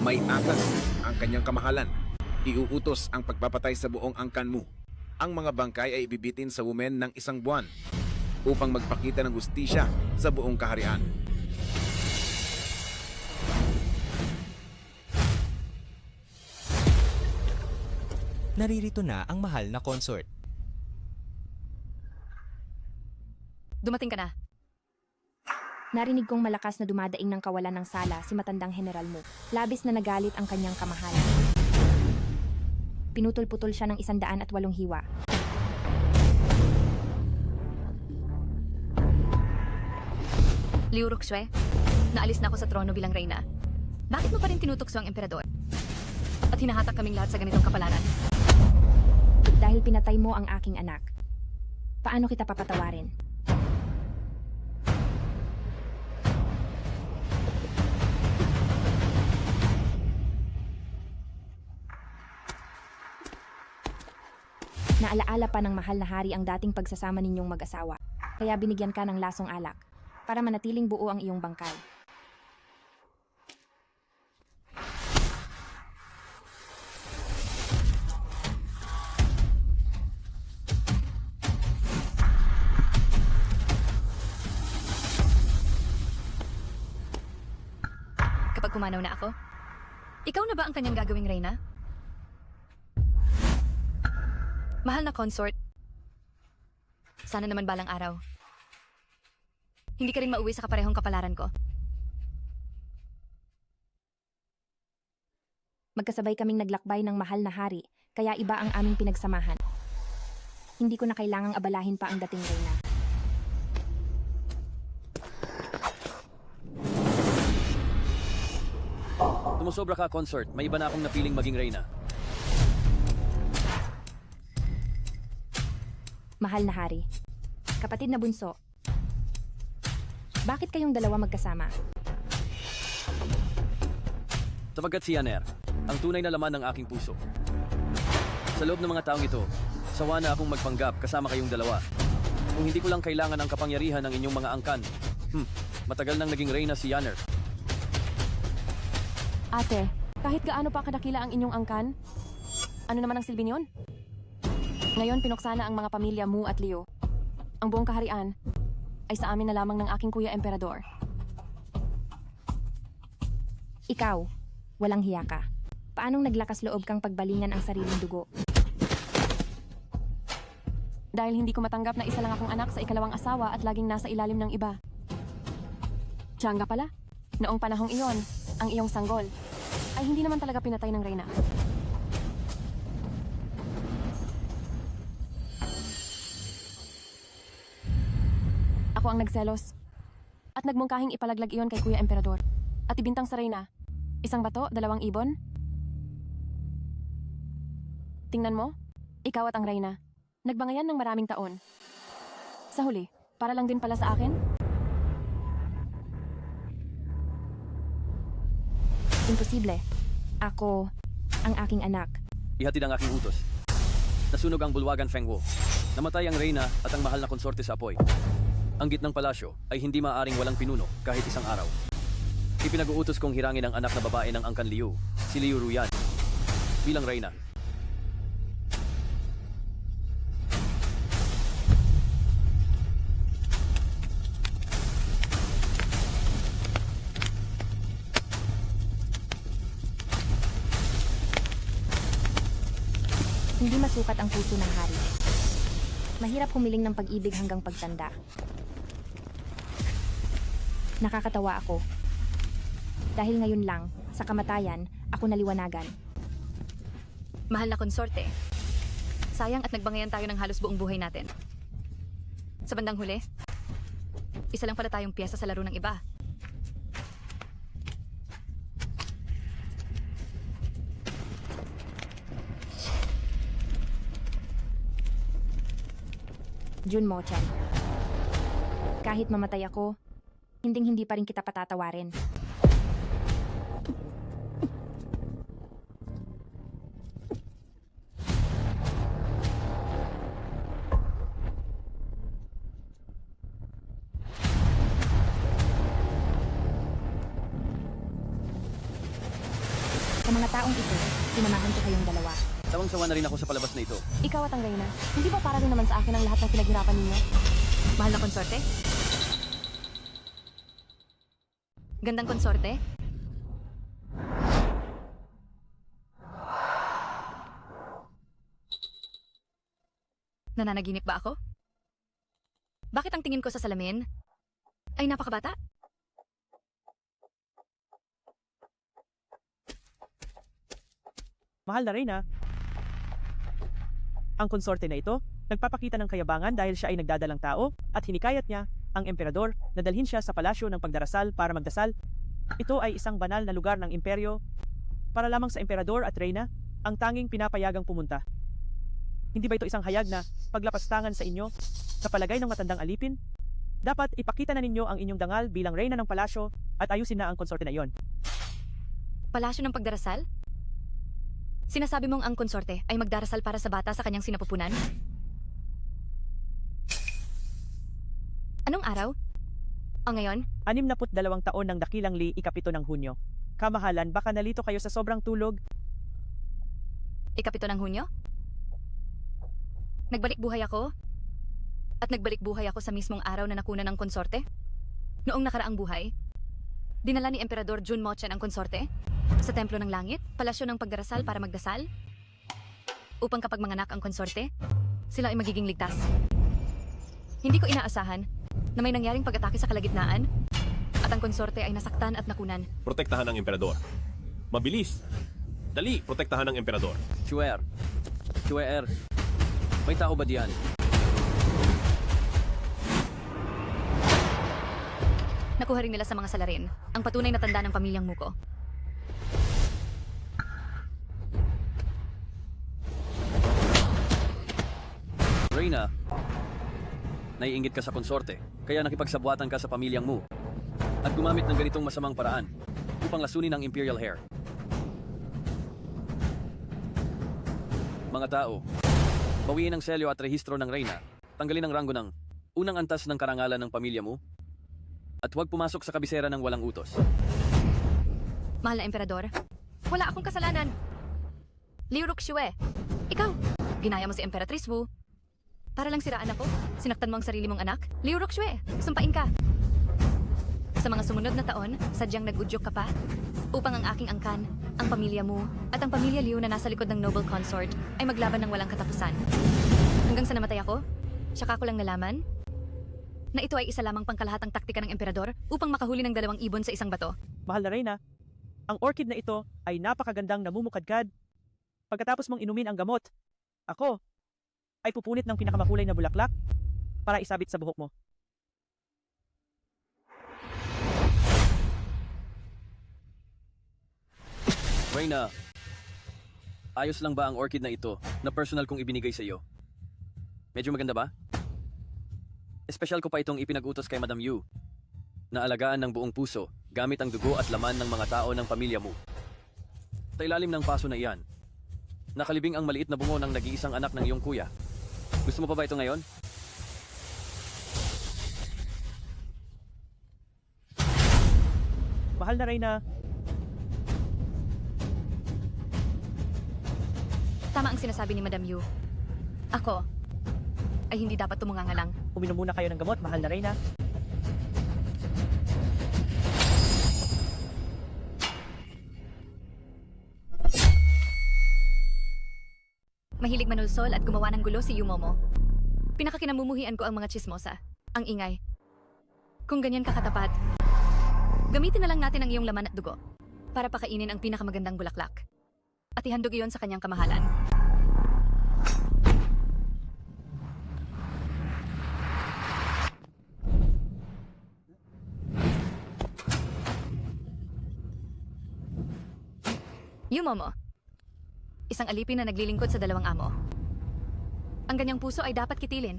May atas ang kanyang kamahalan. Iuutos ang pagpapatay sa buong angkan mo. Ang mga bangkay ay ibibitin sa women ng 1 buwan upang magpakita ng hustisya sa buong kaharian. Naririto na ang mahal na consort. Dumating ka na. Narinig kong malakas na dumadaing ng kawalan ng sala si matandang general mo. Labis na nagalit ang kanyang kamahalan. Pinutol-putol siya ng 108 hiwa. Liu Ruxue, naalis na ako sa trono bilang reyna. Bakit mo pa rin tinutukso ang emperador? At hinahatak kaming lahat sa ganitong kapalaran? Dahil pinatay mo ang aking anak. Paano kita papatawarin? Naalaala pa ng mahal na hari ang dating pagsasama ninyong mag-asawa. Kaya binigyan ka ng lasong alak para manatiling buo ang iyong bangkay. Kapag pumanaw na ako, ikaw na ba ang kanyang gagawing reyna? Mahal na consort, sana naman balang araw. Hindi ka rin mauwi sa kaparehong kapalaran ko. Magkasabay kaming naglakbay ng mahal na hari, kaya iba ang aming pinagsamahan. Hindi ko na kailangang abalahin pa ang dating reyna. Sumusobra ka, consort. May iba na akong napiling maging reyna. Mahal na hari, kapatid na bunso, bakit kayong dalawa magkasama? Sapagkat si Yaner, ang tunay na laman ng aking puso. Sa loob ng mga taong ito, sawa na akong magpanggap kasama kayong dalawa. Kung hindi ko lang kailangan ang kapangyarihan ng inyong mga angkan, matagal nang naging reyna si Yaner. Ate, kahit gaano pa kadakila ang inyong angkan, ano naman ang silbi niyon? Ngayon pinuksa na ang mga pamilya Mu at Liu. Ang buong kaharian ay sa amin na lamang ng aking kuya emperador. Ikaw, walang hiya ka. Paanong naglakas loob kang pagbalingan ang sariling dugo? Dahil hindi ko matanggap na isa lang akong anak sa ikalawang asawa at laging nasa ilalim ng iba. Tiyangga pala, noong panahong iyon, ang iyong sanggol ay hindi naman talaga pinatay ng reyna. Ako ang nagselos at nagmungkahing ipalaglag iyon kay Kuya Emperador at ibintang sa reyna. 1 bato, 2 ibon. Tingnan mo, ikaw at ang reyna. Nagbangayan ng maraming taon. Sa huli, para lang din pala sa akin? Imposible. Ako, ang aking anak. Ihatid ang aking utos. Nasunog ang bulwagan Fengwo. Namatay ang reyna at ang mahal na konsorte sa apoy. Ang gitnang palasyo ay hindi maaaring walang pinuno kahit isang araw. Ipinag-uutos kong hirangin ang anak na babae ng Angkan Liu, si Liu Ruyan, bilang reyna. Hindi masukat ang puso ng hari. Mahirap humiling ng pag-ibig hanggang pagtanda. Nakakatawa ako. Dahil ngayon lang, sa kamatayan, ako naliwanagan. Mahal na konsorte, sayang at nagbangayan tayo ng halos buong buhay natin. Sa bandang huli, isa lang pala tayong piyesa sa laro ng iba. Jun Mo-chan. Kahit mamatay ako, hinding-hindi pa rin kita patatawarin. mga taong ito, sinamahan ko kayong dalawa. Sawang-sawa na rin ako sa palabas na ito. Ikaw at ang Reyna, hindi ba para rin naman sa akin ang lahat ng pinaghirapan ninyo? Mahal na konsorte? Gandang konsorte? Nananaginip ba ako? Bakit ang tingin ko sa salamin ay napakabata? Mahal na Reyna, ang konsorte na ito, nagpapakita ng kayabangan dahil siya ay nagdadalang tao at hinikayat niya ang emperador na dalhin siya sa palasyo ng pagdarasal para magdasal. Ito ay isang banal na lugar ng imperyo para lamang sa emperador at Reyna ang tanging pinapayagang pumunta. Hindi ba ito isang hayag na paglapastangan sa inyo sa palagay ng matandang alipin? Dapat ipakita na ninyo ang inyong dangal bilang Reyna ng palasyo at ayusin na ang konsorte na iyon. Palasyo ng pagdarasal? Sinasabi mong ang konsorte ay magdarasal para sa bata sa kanyang sinapupunan? Anong araw? O ngayon? 62 taon ng dakilang Li, ikapito ng Hunyo. Kamahalan, baka nalito kayo sa sobrang tulog. Ikapito ng Hunyo? Nagbalik buhay ako? At nagbalik buhay ako sa mismong araw na nakuna ng konsorte? Noong nakaraang buhay, dinala ni Emperador Jun Mochen ang konsorte sa Templo ng Langit, palasyo ng pagdarasal para magdasal, upang kapag manganak ang konsorte, sila ay magiging ligtas. Hindi ko inaasahan na may nangyaring pag-atake sa kalagitnaan at ang konsorte ay nasaktan at nakunan. Protektahan ng emperador. Mabilis! Dali, protektahan ng emperador. Chuer. Chuer. May tao ba diyan? Nakuha rin nila sa mga salarin ang patunay na tanda ng pamilyang Muko. Reyna, naiinggit ka sa konsorte, kaya nakipagsabwatan ka sa pamilyang Mu at gumamit ng ganitong masamang paraan upang lasunin ang Imperial Heir. Mga tao, bawiin ang selyo at rehistro ng Reyna, tanggalin ang ranggo ng unang antas ng karangalan ng pamilya mo, at huwag pumasok sa kabisera ng walang utos. Mahal na Emperador, wala akong kasalanan. Liu Ruxue, ikaw, ginaya mo si Emperatrice Wu. Para lang siraan ako, sinaktan mo ang sarili mong anak. Liu Ruxue, sumpain ka. Sa mga sumunod na taon, sadyang nag-udyok ka pa upang ang aking angkan, ang pamilya mo, at ang pamilya Liu na nasa likod ng noble consort ay maglaban ng walang katapusan. Hanggang sa namatay ako, saka ko lang nalaman na ito ay isa lamang pangkalahatang taktika ng emperador upang makahuli ng 2 ibon sa isang bato. Mahal na Reyna, ang orchid na ito ay napakagandang namumukadkad. Pagkatapos mong inumin ang gamot, ako ay pupunit ng pinakamakulay na bulaklak para isabit sa buhok mo. Reyna, ayos lang ba ang orchid na ito na personal kong ibinigay sa iyo? Medyo maganda ba? Espesyal ko pa itong ipinag-utos kay Madam Yu na alagaan ng buong puso gamit ang dugo at laman ng mga tao ng pamilya mo. Sa ilalim ng paso na iyan, nakalibing ang maliit na bungo ng nag-iisang anak ng iyong kuya. Gusto mo pa ba ito ngayon? Mahal na Reyna, Tama ang sinasabi ni Madam Yu. Ako ay hindi dapat tumungangalang. uminom muna kayo ng gamot, mahal na Reyna. Mahilig manulsol at gumawa ng gulo si Yumomo. Pinakakinamumuhian ko ang mga chismosa. Ang ingay. Kung ganyan kakatapat, gamitin na lang natin ang iyong laman at dugo para pakainin ang pinakamagandang bulaklak. At ihandog iyon sa kanyang kamahalan. Yumomo. Isang alipin na naglilingkod sa 2 amo. Ang ganyang puso ay dapat kitilin.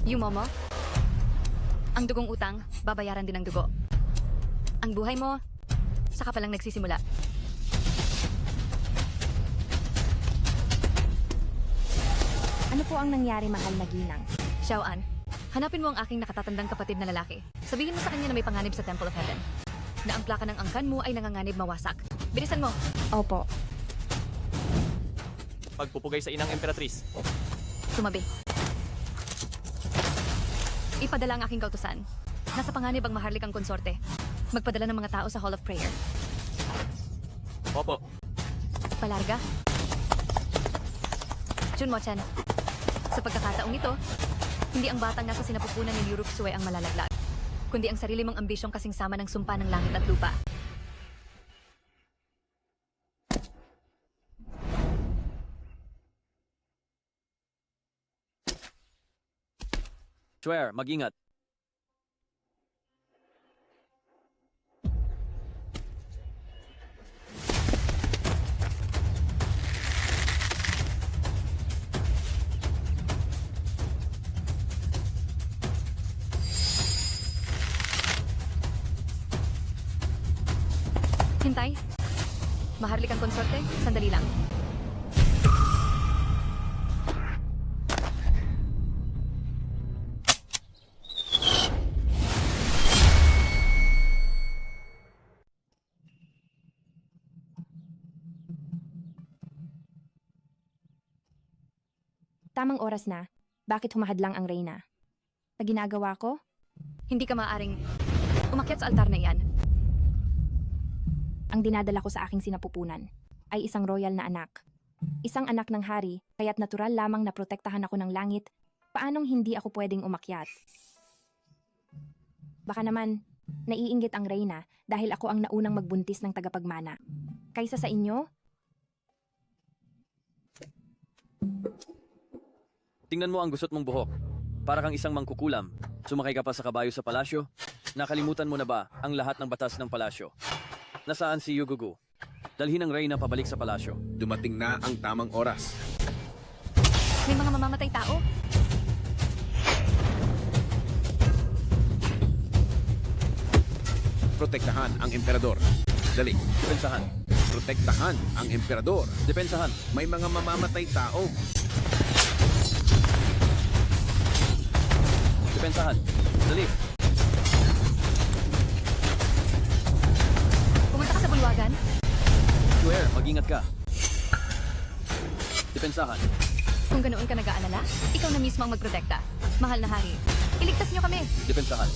Yumomo, ang dugong utang, babayaran din ng dugo. Ang buhay mo, saka pa lang nagsisimula. Ano po ang nangyari, mahal na ginang? Xiaoan, Hanapin mo ang aking nakatatandang kapatid na lalaki. Sabihin mo sa kanya na may panganib sa Temple of Heaven. Na ang plaka ng angkan mo ay nanganganib mawasak. Bilisan mo. Opo. Pagpupugay sa inang Emperatrice. Tumabi. Ipadala ang aking kautusan. Nasa panganib ang maharlikang konsorte. Magpadala ng mga tao sa Hall of Prayer. Opo. Palarga. Chun Mo-chan. Sa pagkakataong ito, hindi ang batang nasa sinapupunan ni Liu Ruxue ang malalaglag, kundi ang sarili mong ambisyong kasing sama ng sumpa ng langit at lupa. Swear, mag-ingat. Hintay. Maharlikang konsorte, sandali lang. Tamang oras na. Bakit humahadlang ang Reyna? Sa ginagawa ko? Hindi ka maaring umakyat sa altar na iyan. Ang dinadala ko sa aking sinapupunan ay isang royal na anak. Isang anak ng hari, kaya't natural lamang na protektahan ako ng langit. Paanong hindi ako pwedeng umakyat? Baka naman, naiinggit ang Reyna dahil ako ang naunang magbuntis ng tagapagmana. Kaysa sa inyo, Tingnan mo ang gusot mong buhok. Para kang isang mangkukulam. Sumakay ka pa sa kabayo sa palasyo? Nakalimutan mo na ba ang lahat ng batas ng palasyo? Nasaan si Yugugu? Dalhin ang Reyna pabalik sa palasyo. Dumating na ang tamang oras. May mga mamamatay tao. Protektahan ang emperador. Dali, Depensahan. protektahan ang emperador. Depensahan. May mga mamamatay tao. Depensahan. Dali. Pumunta ka sa bulwagan. Swear, mag-ingat ka. Depensahan. Kung ganoon ka nag-aalala, ikaw na mismo ang magprotekta. Mahal na hari, iligtas niyo kami. Depensahan.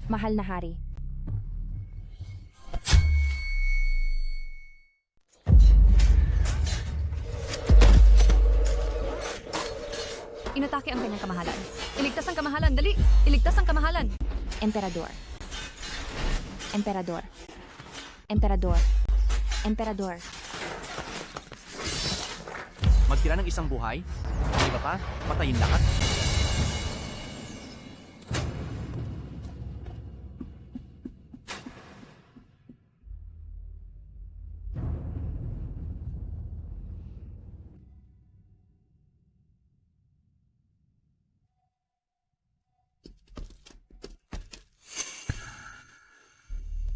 mahal na hari. Inatake ang kanyang kamahalan. Iligtas ang kamahalan, dali! Iligtas ang kamahalan! Emperador. Emperador. Emperador. Emperador. Magtira ng isang buhay? Iba pa? Patayin lahat?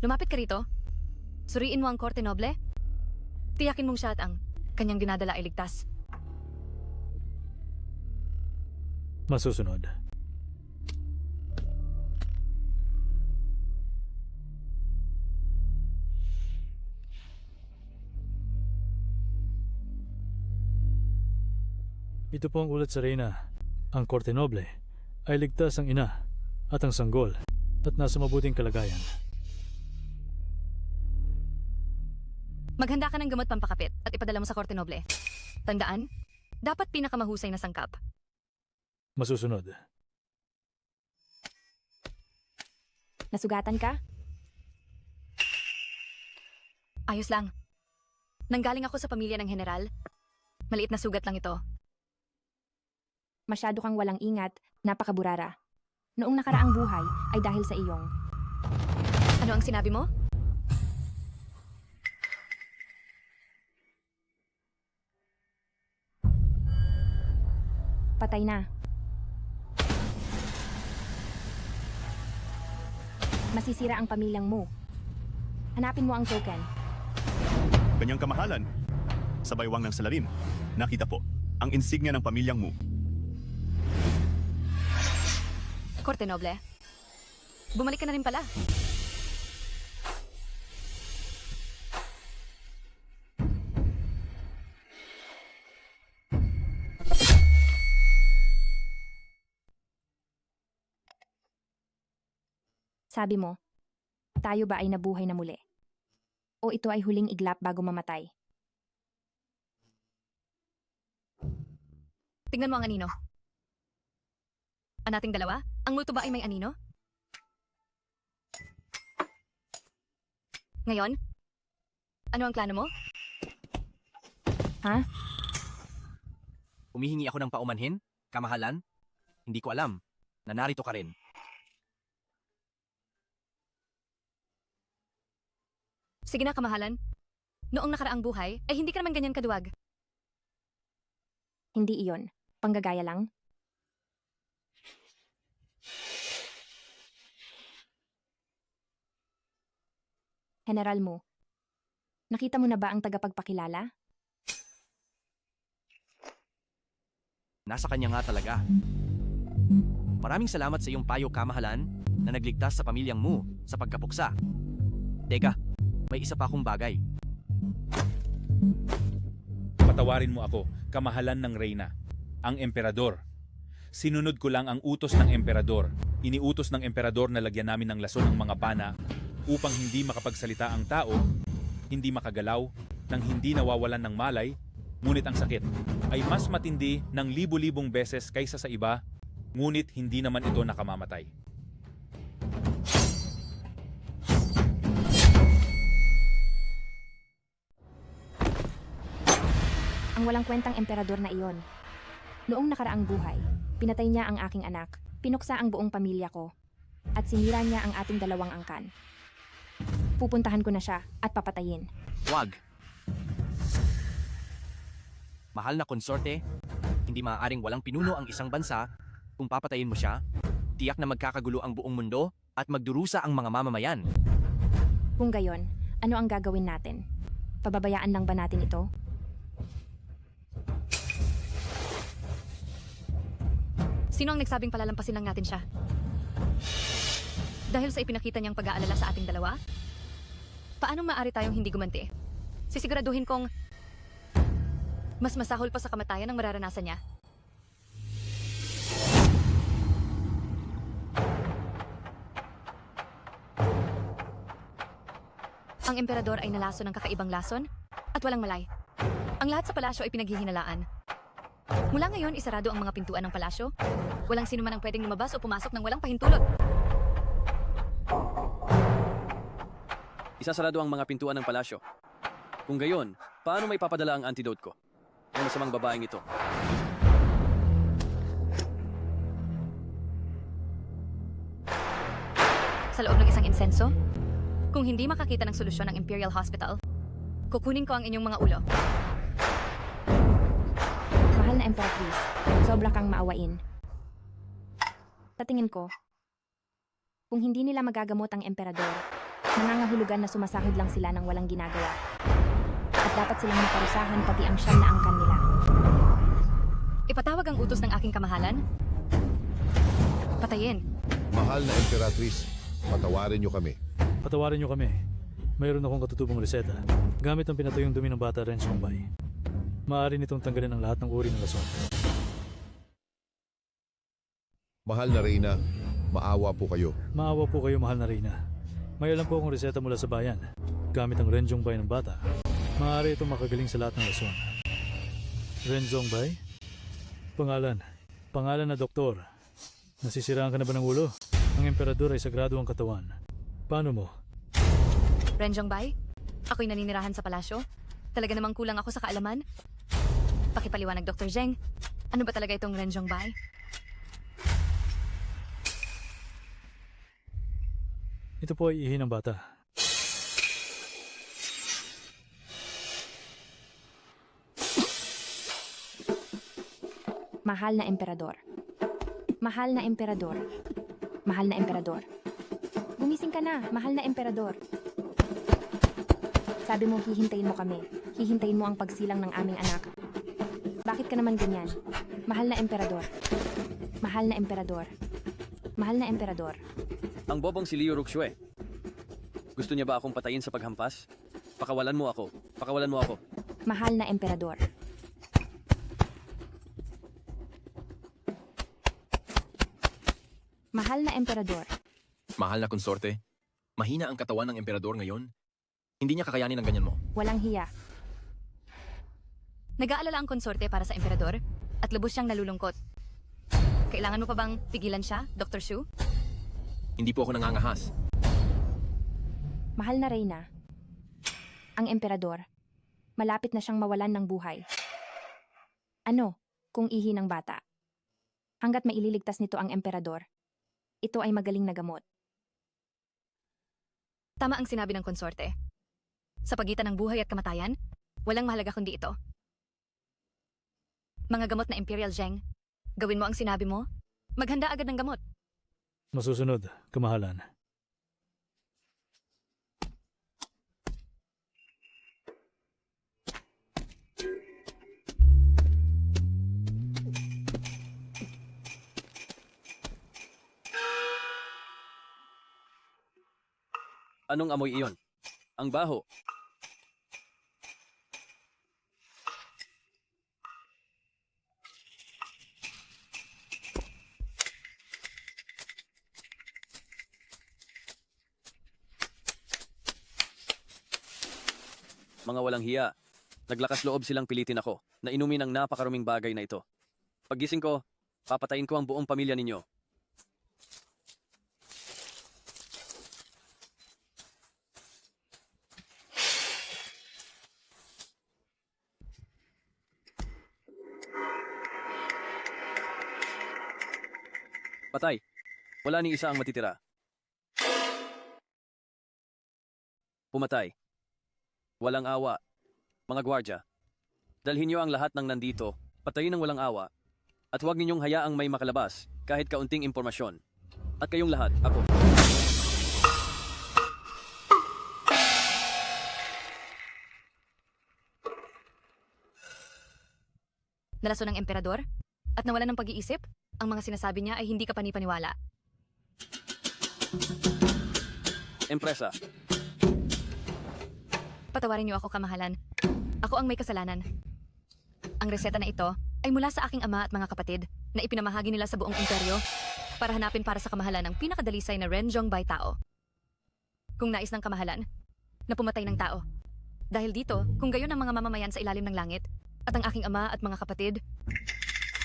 Lumapit ka rito. Suriin mo ang Korte Noble. Tiyakin mong siya at ang kanyang dinadala ay ligtas. Masusunod. Ito po ang ulat sa Reyna. Ang Korte Noble ay ligtas ang ina at ang sanggol at nasa mabuting kalagayan. Maghanda ka ng gamot pampakapit at ipadala mo sa Korte Noble. Tandaan, dapat pinakamahusay na sangkap. Masusunod. Nasugatan ka? Ayos lang. Nanggaling ako sa pamilya ng general. Maliit na sugat lang ito. Masyado kang walang ingat, napakaburara. Noong nakaraang buhay ay dahil sa iyong... Ano ang sinabi mo? Patay na. Masisira ang pamilyang Mu. Hanapin mo ang token. Kanyang kamahalan. Sa baywang ng salarin, nakita po ang insignia ng pamilyang Mu. Korte Noble. Bumalik ka na rin pala. Sabi mo, tayo ba ay nabuhay na muli? O ito ay huling iglap bago mamatay? Tingnan mo ang anino. Ang ating dalawa? Ang multo ba ay may anino? Ngayon? Ano ang plano mo? Ha? Humihingi ako ng paumanhin? Kamahalan? Hindi ko alam na narito ka rin. Sige na, kamahalan. Noong nakaraang buhay, ay hindi ka naman ganyan kaduwag. Hindi iyon. Panggagaya lang? General Mu, nakita mo na ba ang tagapagpakilala? Nasa kanya nga talaga. Maraming salamat sa iyong payo, kamahalan, na nagligtas sa pamilyang Mu sa pagkapuksa. Teka, may isa pa akong bagay. Patawarin mo ako, kamahalan ng reyna, ang emperador. Sinunod ko lang ang utos ng emperador. Iniutos ng emperador na lagyan namin ng lason ang mga pana upang hindi makapagsalita ang tao, hindi makagalaw, nang hindi nawawalan ng malay, ngunit ang sakit ay mas matindi ng libu-libong beses kaysa sa iba, ngunit hindi naman ito nakamamatay. Ang walang kwentang emperador na iyon. Noong nakaraang buhay, pinatay niya ang aking anak, pinuksa ang buong pamilya ko, at sinira niya ang ating dalawang angkan. Pupuntahan ko na siya at papatayin. Huwag. Mahal na konsorte, hindi maaaring walang pinuno ang isang bansa. Kung papatayin mo siya, tiyak na magkakagulo ang buong mundo at magdurusa ang mga mamamayan. Kung gayon, ano ang gagawin natin? Pababayaan lang ba natin ito? Sino ang nagsabing palalampasin lang natin siya? Dahil sa ipinakita niyang pag-aalala sa ating dalawa? Paanong maaari tayong hindi gumanti? Sisiguraduhin kong mas masahol pa sa kamatayan ang mararanasan niya. Ang emperador ay nalason ng kakaibang lason at walang malay. Ang lahat sa palasyo ay pinaghihinalaan. Mula ngayon, isarado ang mga pintuan ng palasyo. Walang sino man ang pwedeng lumabas o pumasok ng walang pahintulot. Isasarado ang mga pintuan ng palasyo. Kung gayon, paano may papadala ang antidote ko? Ang masamang babaeng ito. Sa loob ng isang insenso, kung hindi makakita ng solusyon ng Imperial Hospital, kukunin ko ang inyong mga ulo. Mahal na Emperatrice, sobra kang maawain. Sa tingin ko, kung hindi nila magagamot ang emperador, nangangahulugan na sumasahod lang sila ng walang ginagawa. At dapat silang maparusahan pati ang siyam na angkan nila. Ipatawag ang utos ng aking kamahalan. Patayin. Mahal na Emperatrice, patawarin niyo kami. Patawarin niyo kami. Mayroon akong katutubong reseta. Gamit ang pinatuyong dumi ng bata Ren Songbay. Maaari nitong tanggalin ang lahat ng uri ng lason. Mahal na Reyna, maawa po kayo. Maawa po kayo, mahal na Reyna. May alam po akong reseta mula sa bayan. Gamit ang Ren Songbay ng bata, maaari itong makagaling sa lahat ng lason. Ren Songbay? Pangalan. Pangalan na doktor. Nasisiraan ka na ba ng ulo? Ang emperador ay sagrado ang katawan. Paano mo? Renjongbay, ako'y naninirahan sa palasyo. Talaga namang kulang ako sa kaalaman. Pakipaliwanag, Dr. Zheng. Ano ba talaga itong Renjongbay? Ito po ay ihi ng bata. Mahal na emperador. Mahal na emperador. Mahal na emperador. Gumising ka na, mahal na emperador. Sabi mo hihintayin mo kami. Hihintayin mo ang pagsilang ng aming anak. Bakit ka naman ganyan? Mahal na emperador. Mahal na emperador. Mahal na emperador. Ang bobong si Liu Ruxue. Gusto niya ba akong patayin sa paghampas? Pakawalan mo ako. Pakawalan mo ako. Mahal na emperador. Mahal na emperador. Mahal na konsorte, mahina ang katawan ng emperador ngayon. Hindi niya kakayanin ang ganyan mo. Walang hiya. Nag-aalala ang konsorte para sa emperador at lubos siyang nalulungkot. Kailangan mo pa bang pigilan siya, Dr. Shu? Hindi po ako nangangahas. Mahal na reyna. Ang emperador. Malapit na siyang mawalan ng buhay. Ano kung ihi ng bata? Hanggat maililigtas nito ang emperador, ito ay magaling na gamot. Tama ang sinabi ng konsorte. Sa pagitan ng buhay at kamatayan, walang mahalaga kundi ito. Mga gamot na Imperial Zheng, gawin mo ang sinabi mo, maghanda agad ng gamot. Masusunod, kamahalan. Anong amoy iyon? Ang baho. Mga walang hiya. Naglakas loob silang pilitin ako na inumin ang napakaruming bagay na ito. Paggising ko, papatayin ko ang buong pamilya ninyo. Patay. Wala ni isa ang matitira. Pumatay. Walang awa. Mga gwardya. Dalhin niyo ang lahat ng nandito, patayin ng walang awa, at huwag ninyong hayaang may makalabas kahit kaunting impormasyon. At kayong lahat, ako. Nalason ng emperador at nawalan ng pag-iisip, ang mga sinasabi niya ay hindi ka panipaniwala. Empresa. Patawarin niyo ako, kamahalan. Ako ang may kasalanan. Ang reseta na ito ay mula sa aking ama at mga kapatid na ipinamahagi nila sa buong imperyo para hanapin para sa kamahalan ang pinakadalisay na Renjong Bai tao. Kung nais ng kamahalan, na pumatay ng tao. Dahil dito, kung gayon ang mga mamamayan sa ilalim ng langit, at ang aking ama at mga kapatid,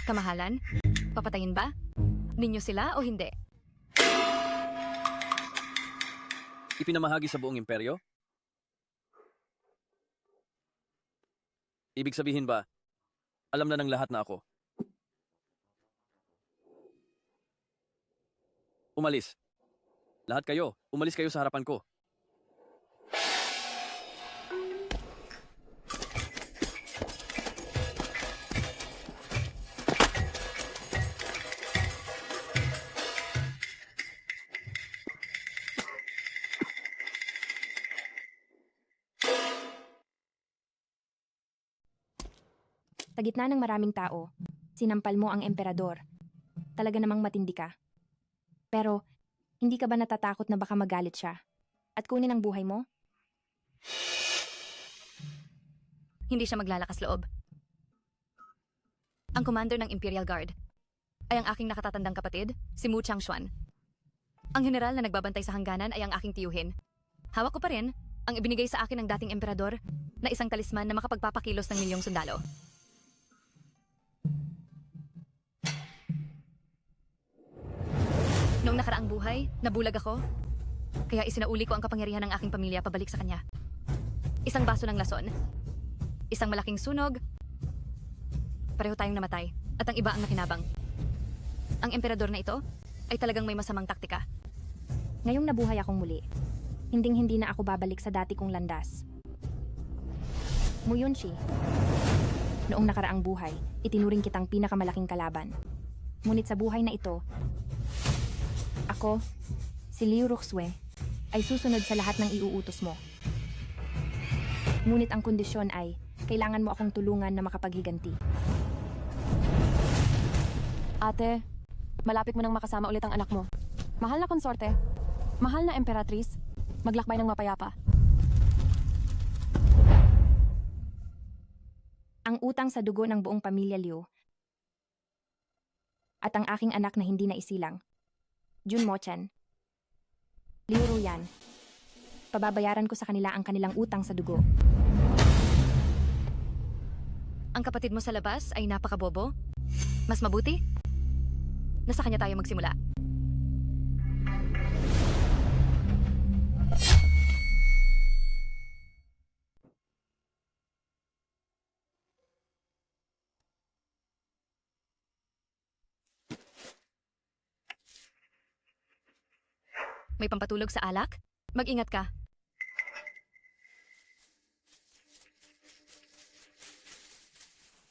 kamahalan, papatayin ba? Ninyo sila o hindi? Ipinamahagi sa buong imperyo? Ibig sabihin ba, alam na ng lahat na ako? Umalis. Lahat kayo, umalis kayo sa harapan ko. Sa gitna ng maraming tao, sinampal mo ang emperador. Talaga namang matindi ka. Pero, hindi ka ba natatakot na baka magalit siya? At kunin ang buhay mo? Hindi siya maglalakas loob. Ang commander ng Imperial Guard ay ang aking nakatatandang kapatid, si Mu Changxuan. Ang general na nagbabantay sa hangganan ay ang aking tiyuhin. Hawak ko pa rin ang ibinigay sa akin ng dating emperador na isang talisman na makapagpapakilos ng milyong sundalo. Noong nakaraang buhay, nabulag ako. Kaya isinauli ko ang kapangyarihan ng aking pamilya pabalik sa kanya. Isang baso ng lason. Isang malaking sunog. Pareho tayong namatay. At ang iba ang nakinabang. Ang emperador na ito ay talagang may masamang taktika. Ngayong nabuhay akong muli, hinding-hindi na ako babalik sa dati kong landas. Mu Yunshi, noong nakaraang buhay, itinuring kitang pinakamalaking kalaban. Ngunit sa buhay na ito, ako, si Liu Ruxue, ay susunod sa lahat ng iuutos mo. Ngunit ang kondisyon ay, kailangan mo akong tulungan na makapaghiganti. Ate, malapit mo nang makasama ulit ang anak mo. Mahal na konsorte, mahal na emperatrice, maglakbay ng mapayapa. Ang utang sa dugo ng buong pamilya Liu at ang aking anak na hindi na isilang, Jun Mochen, Liu Ruyan, pababayaran ko sa kanila ang kanilang utang sa dugo. Ang kapatid mo sa labas ay napakabobo? Mas mabuti? Nasa kanya tayo magsimula. May pampatulog sa alak? Mag-ingat ka.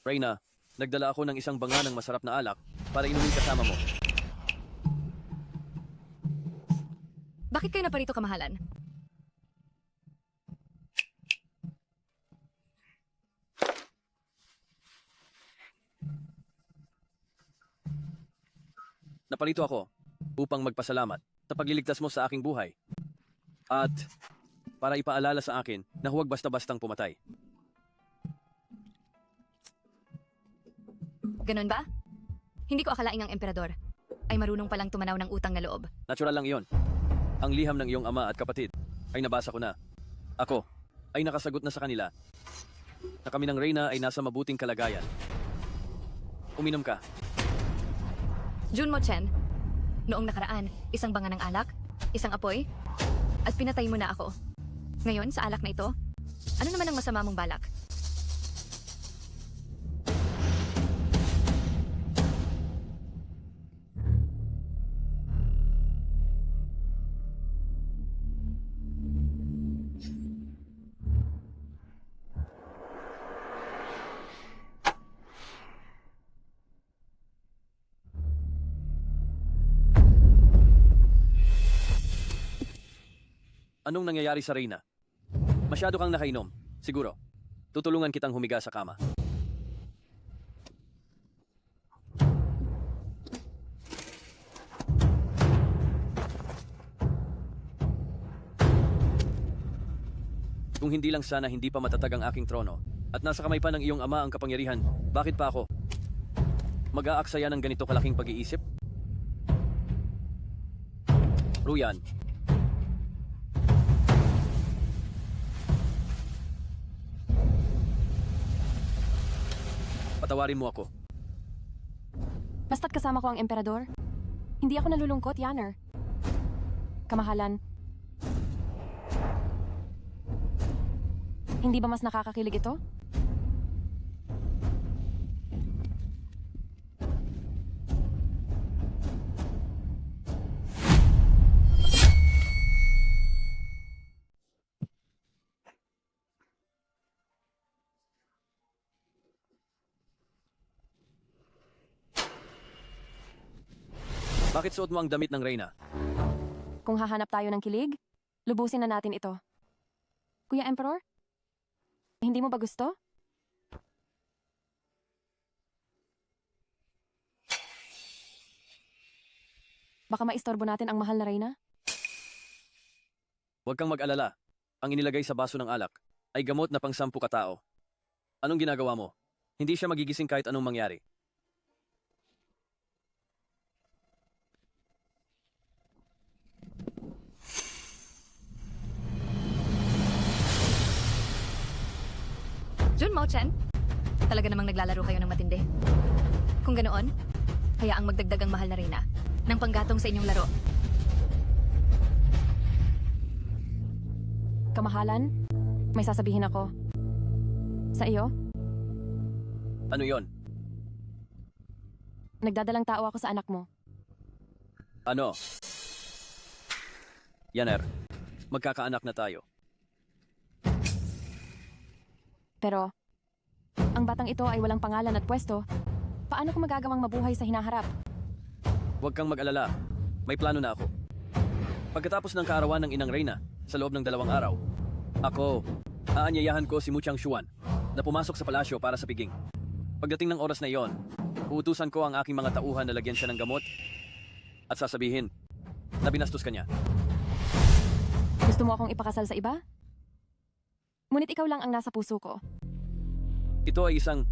Reyna, nagdala ako ng isang banga ng masarap na alak para inumin kasama mo. Bakit kayo naparito, kamahalan? Naparito ako upang magpasalamat sa pagliligtas mo sa aking buhay. At para ipaalala sa akin na huwag basta-bastang pumatay. Ganun ba? Hindi ko akalaing ang emperador ay marunong palang tumanaw ng utang na loob. Natural lang iyon. Ang liham ng iyong ama at kapatid ay nabasa ko na. Ako ay nakasagot na sa kanila na kami ng Reyna ay nasa mabuting kalagayan. Uminom ka. Jun Mochen, noong nakaraan, isang banga ng alak, isang apoy, at pinatay mo na ako. Ngayon, sa alak na ito, ano naman ang masama mong balak? Anong nangyayari sa Reyna? Masyado kang nakainom, siguro. Tutulungan kitang humiga sa kama. Kung hindi lang sana hindi pa matatag ang aking trono at nasa kamay pa ng iyong ama ang kapangyarihan, bakit pa ako? Mag-aaksaya ng ganito kalaking pag-iisip? Ruyan, patawarin mo ako. Basta't kasama ko ang emperador, hindi ako nalulungkot, Yanner. Kamahalan, hindi ba mas nakakakilig ito? Bakit suot mo ang damit ng Reyna? Kung hahanap tayo ng kilig, lubusin na natin ito. Kuya Emperor? Hindi mo ba gusto? Baka maistorbo natin ang mahal na Reyna? Huwag kang mag-alala. Ang inilagay sa baso ng alak ay gamot na pang 10 katao. Anong ginagawa mo? Hindi siya magigising kahit anong mangyari. Jun Mochen, talaga namang naglalaro kayo ng matindi. Kung ganoon, hayaang magdagdag ang mahal na Reyna ng panggatong sa inyong laro. Kamahalan, may sasabihin ako. Sa iyo? Ano yon? Nagdadalang tao ako sa anak mo. Ano? Yanner, magkakaanak na tayo. Pero, ang batang ito ay walang pangalan at pwesto. Paano ko magagawang mabuhay sa hinaharap? Huwag kang mag-alala. May plano na ako. Pagkatapos ng kaarawan ng inang Reyna, sa loob ng 2 araw, aanyayahan ko si Mu Changshuan na pumasok sa palasyo para sa piging. Pagdating ng oras na iyon, uutusan ko ang aking mga tauhan na lagyan siya ng gamot at sasabihin na binastos ka niya. Gusto mo akong ipakasal sa iba? Ngunit ikaw lang ang nasa puso ko. Ito ay isang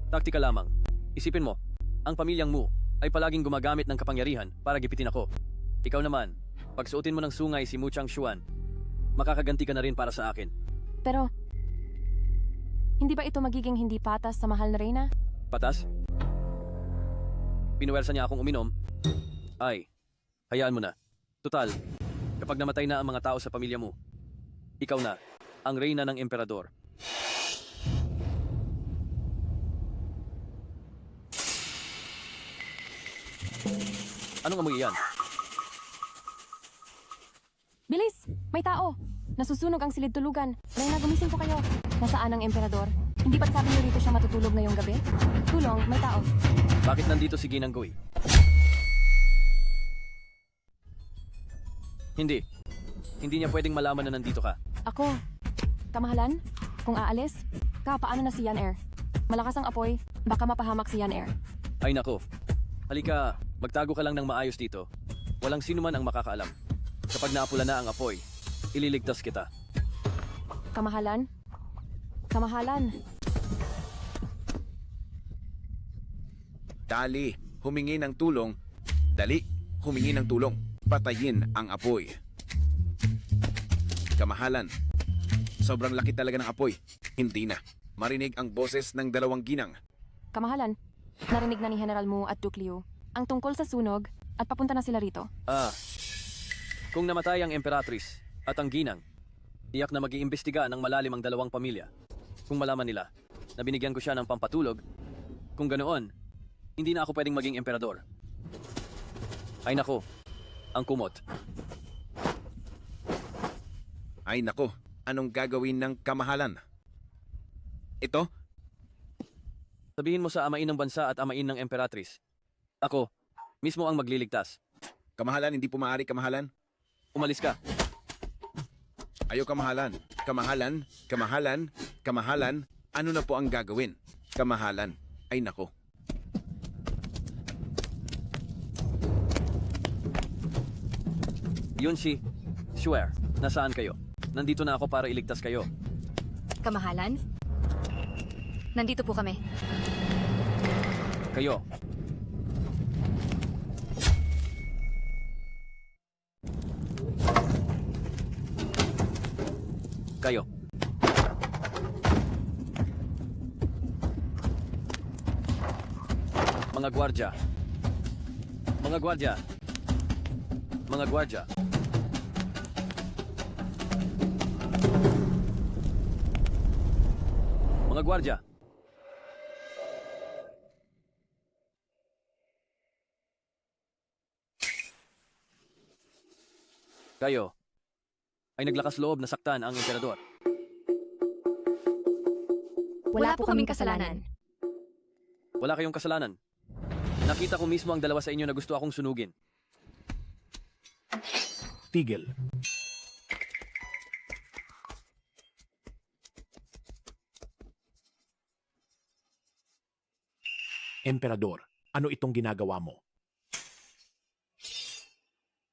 taktika lamang. Isipin mo, ang pamilyang Mu ay palaging gumagamit ng kapangyarihan para gipitin ako. Ikaw naman, pag suotin mo ng sungay si Mu Changshuan, makakaganti ka na rin para sa akin. Pero, hindi ba ito magiging hindi patas sa mahal na Reyna? Patas? Pinuwersa niya akong uminom? Ay, hayaan mo na. Tutal, kapag namatay na ang mga tao sa pamilya mo, ikaw na, ang Reyna ng Emperador. Anong amoy iyan? Bilis! May tao! Nasusunog ang silid tulugan. Reyna, gumising po kayo. Nasaan ang Emperador? Hindi ba't sabi niyo rito siya matutulog ngayong gabi? Tulong, may tao. Bakit nandito si Ginang Gui? Hindi. Hindi niya pwedeng malaman na nandito ka. Ako. Kamahalan? Kung aalis? Paano na si Yan Air? Malakas ang apoy, baka mapahamak si Yan Air. Ay nako. Halika, magtago ka lang ng maayos dito. Walang sino man ang makakaalam. Kapag naapula na ang apoy, ililigtas kita. Kamahalan? Kamahalan? Dali, humingi ng tulong. Dali, humingi ng tulong. Patayin ang apoy. Kamahalan. Sobrang laki talaga ng apoy. Hindi na. Marinig ang boses ng 2 ginang. Kamahalan? Narinig na ni General Mu at Duke Liu ang tungkol sa sunog at papunta na sila rito. Kung namatay ang Emperatrice at ang Ginang, tiyak na mag-iimbestiga ng malalim ang 2 pamilya. Kung malaman nila na binigyan ko siya ng pampatulog, kung ganoon, hindi na ako pwedeng maging emperador. Ay nako, ang kumot. Ay nako, anong gagawin ng kamahalan? Ito? Sabihin mo sa amain ng bansa at amain ng Emperatrice. Ako, mismo ang magliligtas. Kamahalan, hindi po maaari, kamahalan. Umalis ka. Ayo, kamahalan. Kamahalan, kamahalan, kamahalan. Ano na po ang gagawin? Kamahalan. Ay nako. Yun si Swear. Nasaan kayo? Nandito na ako para iligtas kayo. Kamahalan? Nandito po kami. Kayo. Kayo. Mga gwardya. Mga gwardya. Mga gwardya. Mga gwardya. Kayo ay naglakas loob na saktan ang emperador. Wala po kaming kasalanan. Wala kayong kasalanan. Nakita ko mismo ang 2 sa inyo na gusto akong sunugin. Tigil. Emperador, ano itong ginagawa mo?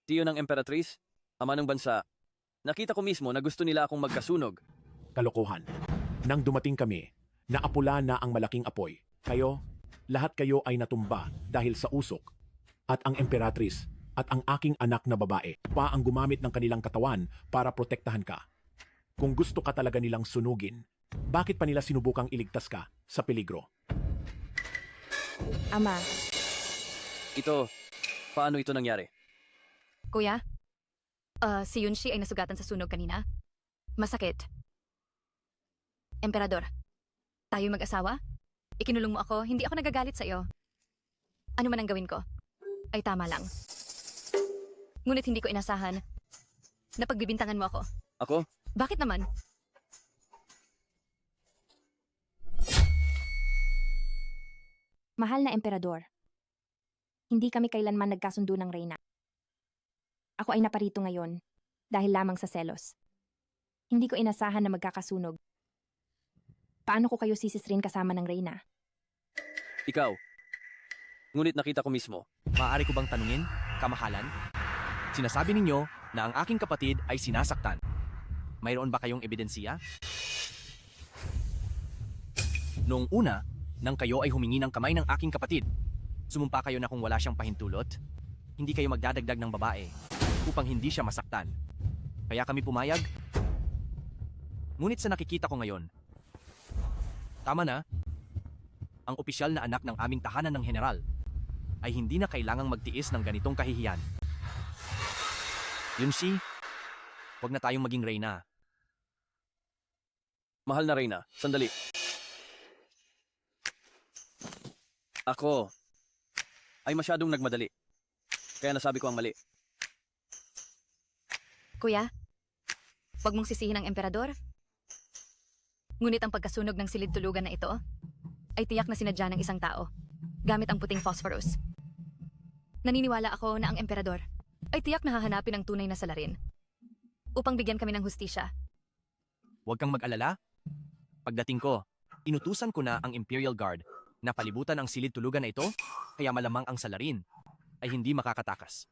Tiyo ng Emperatrice, ama ng bansa, nakita ko mismo na gusto nila akong magkasunog. Kalokohan. Nang dumating kami, naapula na ang malaking apoy. Lahat kayo ay natumba dahil sa usok. At ang Emperatrice at ang aking anak na babae pa ang gumamit ng kanilang katawan para protektahan ka. Kung gusto ka talaga nilang sunugin, bakit pa nila sinubukang iligtas ka sa peligro? Ama, Paano ito nangyari? Kuya? Si Yunshi ay nasugatan sa sunog kanina. Masakit. Emperador, tayo mag-asawa? Ikinulong mo ako, hindi ako nagagalit sa iyo. Ano man ang gawin ko, ay tama lang. Ngunit hindi ko inasahan na pagbibintangan mo ako. Ako? Bakit naman? mahal na emperador, hindi kami kailanman nagkasundo ng Reyna. Ako ay naparito ngayon dahil lamang sa selos. Hindi ko inasahan na magkakasunog. Paano ko kayo sisisrin kasama ng Reyna? Ikaw. Ngunit nakita ko mismo. Maaari ko bang tanungin, kamahalan? Sinasabi ninyo na ang aking kapatid ay sinasaktan. Mayroon ba kayong ebidensya? Noong una, nang kayo ay humingi ng kamay ng aking kapatid, sumumpa kayo na kung wala siyang pahintulot, hindi kayo magdadagdag ng babae upang hindi siya masaktan. Kaya kami pumayag. Ngunit sa nakikita ko ngayon, tama na, ang opisyal na anak ng aming tahanan ng general ay hindi na kailangang magtiis ng ganitong kahihiyan. Yunshi, huwag na tayong maging Reyna. Mahal na Reyna, sandali. Ako ay masyadong nagmadali. Kaya nasabi ko ang mali. Kuya, wag mong sisihin ang emperador. Ngunit ang pagkasunog ng silid tulugan na ito ay tiyak na sinadya ng isang tao gamit ang puting phosphorus. Naniniwala ako na ang emperador ay tiyak na hahanapin ang tunay na salarin upang bigyan kami ng hustisya. Huwag kang mag-alala. Pagdating ko, inutusan ko na ang Imperial Guard na palibutan ang silid tulugan na ito, kaya malamang ang salarin ay hindi makakatakas.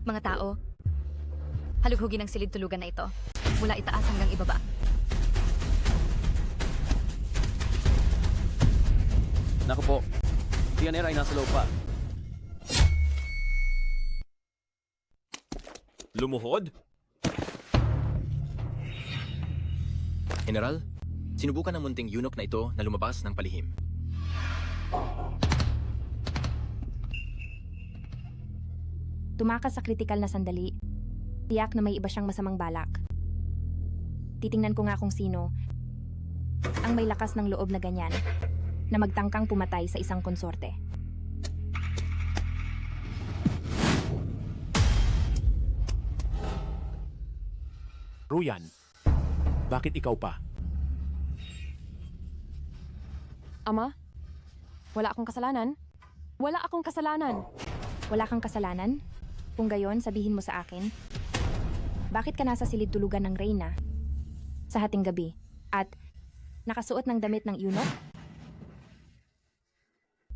Mga tao, halughugin ang silid tulugan na ito mula itaas hanggang ibaba. Naku po, Tianera ay nasa loob pa. Lumuhod? General, sinubukan ng munting eunuch na ito na lumabas ng palihim. Tumakas sa kritikal na sandali. Tiyak na may iba siyang masamang balak. Titingnan ko nga kung sino ang may lakas ng loob na ganyan na magtangkang pumatay sa isang konsorte. Ruyan, bakit ikaw pa? Ama, wala akong kasalanan. Wala akong kasalanan. Wala kang kasalanan? Kung gayon, sabihin mo sa akin, bakit ka nasa silid tulugan ng Reyna sa hating gabi at nakasuot ng damit ng eunuch?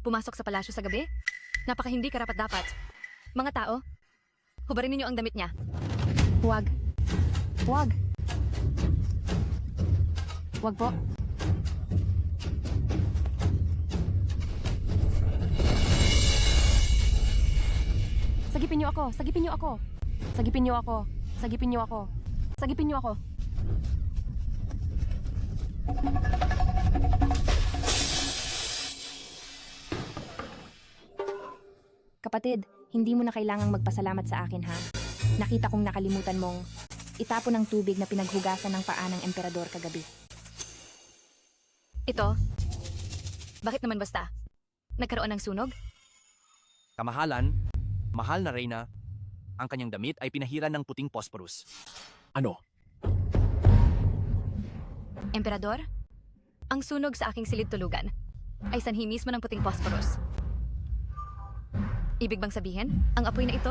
Pumasok sa palasyo sa gabi? Napaka hindi karapat-dapat. Mga tao, hubarin ninyo ang damit niya. Huwag. Huwag. Huwag po. Sagipin niyo ako! Sagipin niyo ako! Sagipin niyo ako! Sagipin niyo ako! Sagipin niyo ako! Kapatid, hindi mo na kailangang magpasalamat sa akin ha. Nakita kong nakalimutan mong itapon ng tubig na pinaghugasan ng paa ng emperador kagabi. Ito? Bakit naman basta? Nagkaroon ng sunog? Kamahalan, mahal na Reyna, ang kanyang damit ay pinahiran ng puting phosphorus. Ano? Emperador? Ang sunog sa aking silid tulugan ay sanhi mismo ng puting phosphorus. Ibig bang sabihin, ang apoy na ito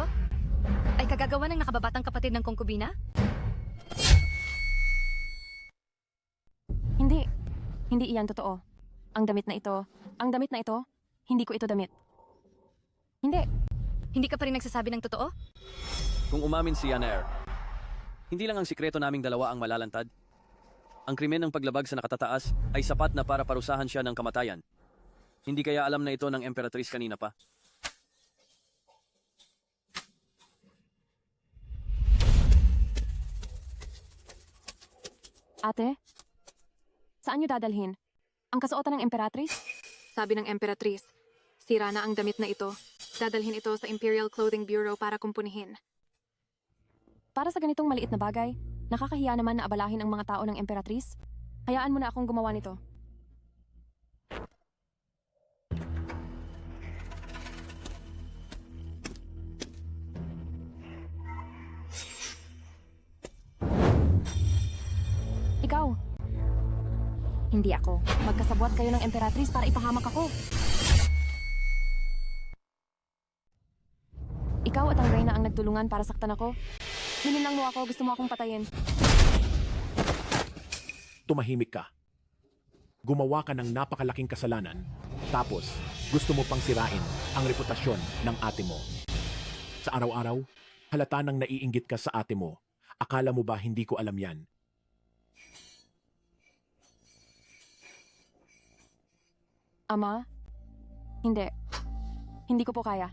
ay kagagawa ng nakababatang kapatid ng konkubina? Hindi. Hindi iyan totoo. Ang damit na ito, hindi ko ito damit. Hindi. Hindi ka pa rin nagsasabi ng totoo? Kung umamin si Yanaer, hindi lang ang sikreto naming dalawa ang malalantad. Ang krimen ng paglabag sa nakatataas ay sapat na para parusahan siya ng kamatayan. Hindi kaya alam na ito ng Emperatrice kanina pa. Ate, saan niyo dadalhin? Ang kasuotan ng Emperatrice? Sabi ng Emperatrice, sira na ang damit na ito. Dadalhin ito sa Imperial Clothing Bureau para kumpunihin. Para sa ganitong maliit na bagay, nakakahiya naman na abalahin ang mga tao ng Emperatrice. Hayaan mo na akong gumawa nito. Ikaw. Hindi ako. Magkasabwat kayo ng Emperatrice para ipahamak ako. nagtulungan para saktan ako? Hinilang mo ako, gusto mo akong patayin. Tumahimik ka. Gumawa ka ng napakalaking kasalanan. Tapos, gusto mo pang sirain ang reputasyon ng ate mo. Sa araw-araw, halata nang naiinggit ka sa ate mo. Akala mo ba hindi ko alam yan? Ama? Hindi. Hindi ko po kaya.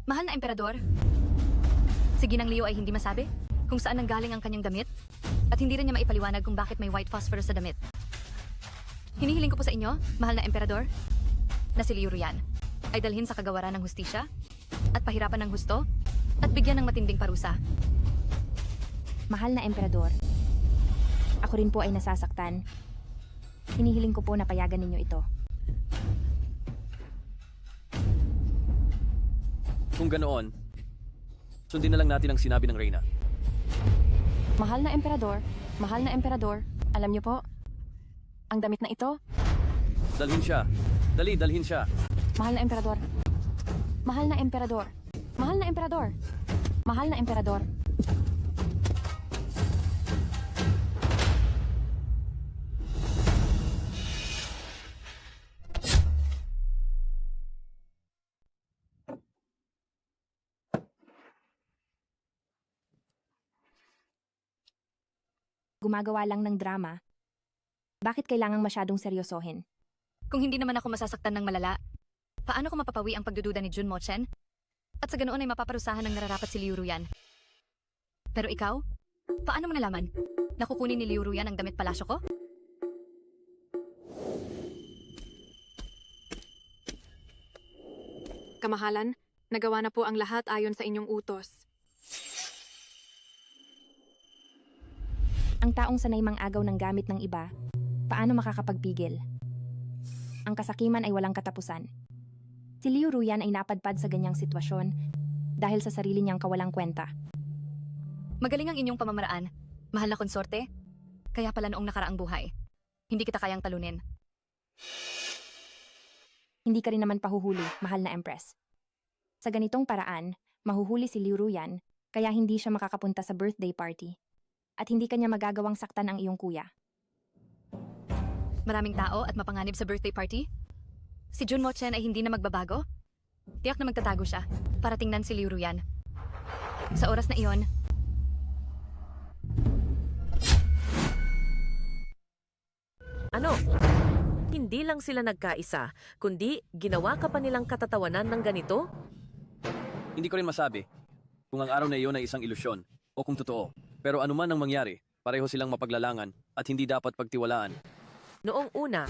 Mahal na emperador, si Ginang Leo ay hindi masabi kung saan nanggaling ang kanyang damit at hindi rin niya maipaliwanag kung bakit may white phosphorus sa damit. Hinihiling ko po sa inyo, mahal na emperador, na si Liu Ruyan ay dalhin sa kagawaran ng hustisya at pahirapan ng husto at bigyan ng matinding parusa. Mahal na emperador, ako rin po ay nasasaktan. Hinihiling ko po na payagan ninyo ito. Kung ganoon, sundin na lang natin ang sinabi ng Reyna. Mahal na emperador, alam niyo po, ang damit na ito, Dalhin siya. Dali, dalhin siya. mahal na emperador. Mahal na emperador. Mahal na emperador. Mahal na emperador. Gumagawa lang ng drama. Bakit kailangang masyadong seryosohin? Kung hindi naman ako masasaktan ng malala, paano ko mapapawi ang pagdududa ni Jun Mochen? At sa ganoon ay mapaparusahan ng nararapat si Liu Ruyan. Pero ikaw, paano mo nalaman? Nakukunin ni Liu Ruyan ang damit palasyo ko? Kamahalan, nagawa na po ang lahat ayon sa inyong utos. Ang taong sanay mang-agaw ng gamit ng iba, paano makakapagpigil? Ang kasakiman ay walang katapusan. Si Liu Ruyan ay napadpad sa ganyang sitwasyon dahil sa sarili niyang kawalang kwenta. Magaling ang inyong pamamaraan, mahal na konsorte. Kaya pala noong nakaraang buhay, hindi kita kayang talunin. Hindi ka rin naman pahuhuli, mahal na Empress. Sa ganitong paraan, mahuhuli si Liu Ruyan kaya hindi siya makakapunta sa birthday party. At hindi kanya magagawang saktan ang iyong kuya. Maraming tao at mapanganib sa birthday party? Si Jun Mochen ay hindi na magbabago? Tiyak na magtatago siya para tingnan si Liu Ruyan. Sa oras na iyon, Ano? Hindi lang sila nagkaisa, kundi ginawa ka pa nilang katatawanan ng ganito? Hindi ko rin masabi kung ang araw na iyon ay isang ilusyon o kung totoo. Pero anuman ang mangyari, pareho silang mapaglalangan at hindi dapat pagtiwalaan. Noong una,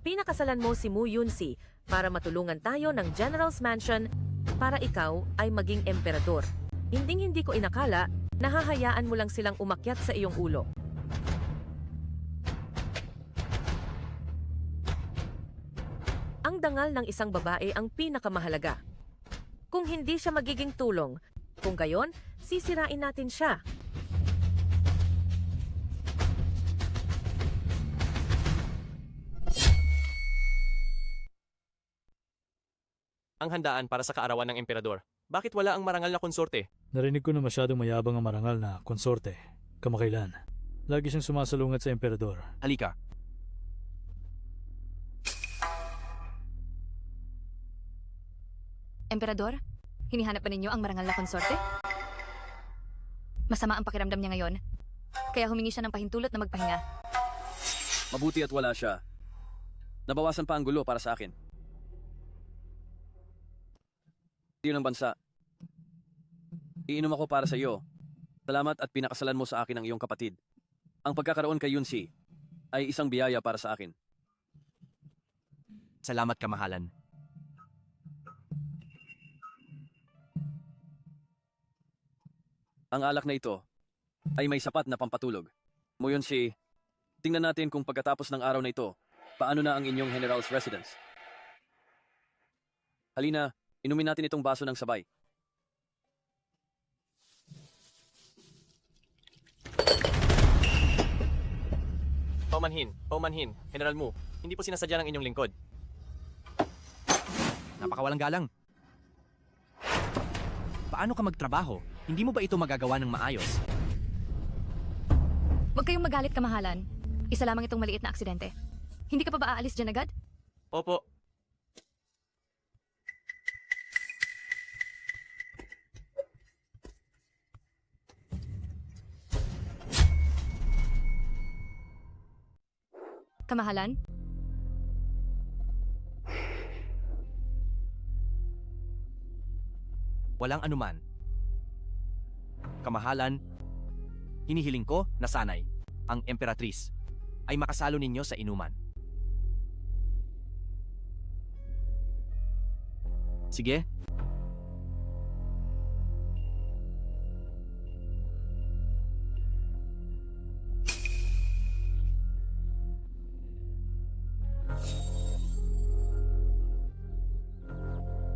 pinakasalan mo si Mu Yunsi para matulungan tayo ng General's Mansion para ikaw ay maging emperador. Hinding-hindi ko inakala na hahayaan mo lang silang umakyat sa iyong ulo. Ang dangal ng isang babae ang pinakamahalaga. Kung hindi siya magiging tulong, kung gayon, sisirain natin siya. Ang handaan para sa kaarawan ng emperador. Bakit wala ang marangal na konsorte? Narinig ko na masyadong mayabang ang marangal na konsorte. Kamakailan. Lagi siyang sumasalungat sa emperador. Halika. Emperador, hinihanap pa ninyo ang marangal na konsorte? Masama ang pakiramdam niya ngayon. Kaya humingi siya ng pahintulot na magpahinga. Mabuti at wala siya. Nabawasan pa ang gulo para sa akin. Iyon ang bansa. Iinom ako para sa iyo. Salamat at pinakasalan mo sa akin ang iyong kapatid. Ang pagkakaroon kay Yunsi ay isang biyaya para sa akin. Salamat, kamahalan. Ang alak na ito ay may sapat na pampatulog. Mo Yunsi, tingnan natin kung pagkatapos ng araw na ito, paano na ang inyong general's residence. Halina, inumin natin itong baso ng sabay. Paumanhin, General Mu, hindi po sinasadya ng inyong lingkod. Napakawalang galang. Paano ka magtrabaho Hindi mo ba ito magagawa ng maayos? Huwag kayong magalit, kamahalan. Isa lamang itong maliit na aksidente. Hindi ka pa ba aalis dyan agad? Opo. Kamahalan? Walang anuman. Kamahalan, hinihiling ko na sanay ang Emperatriz ay makasalo ninyo sa inuman. Sige.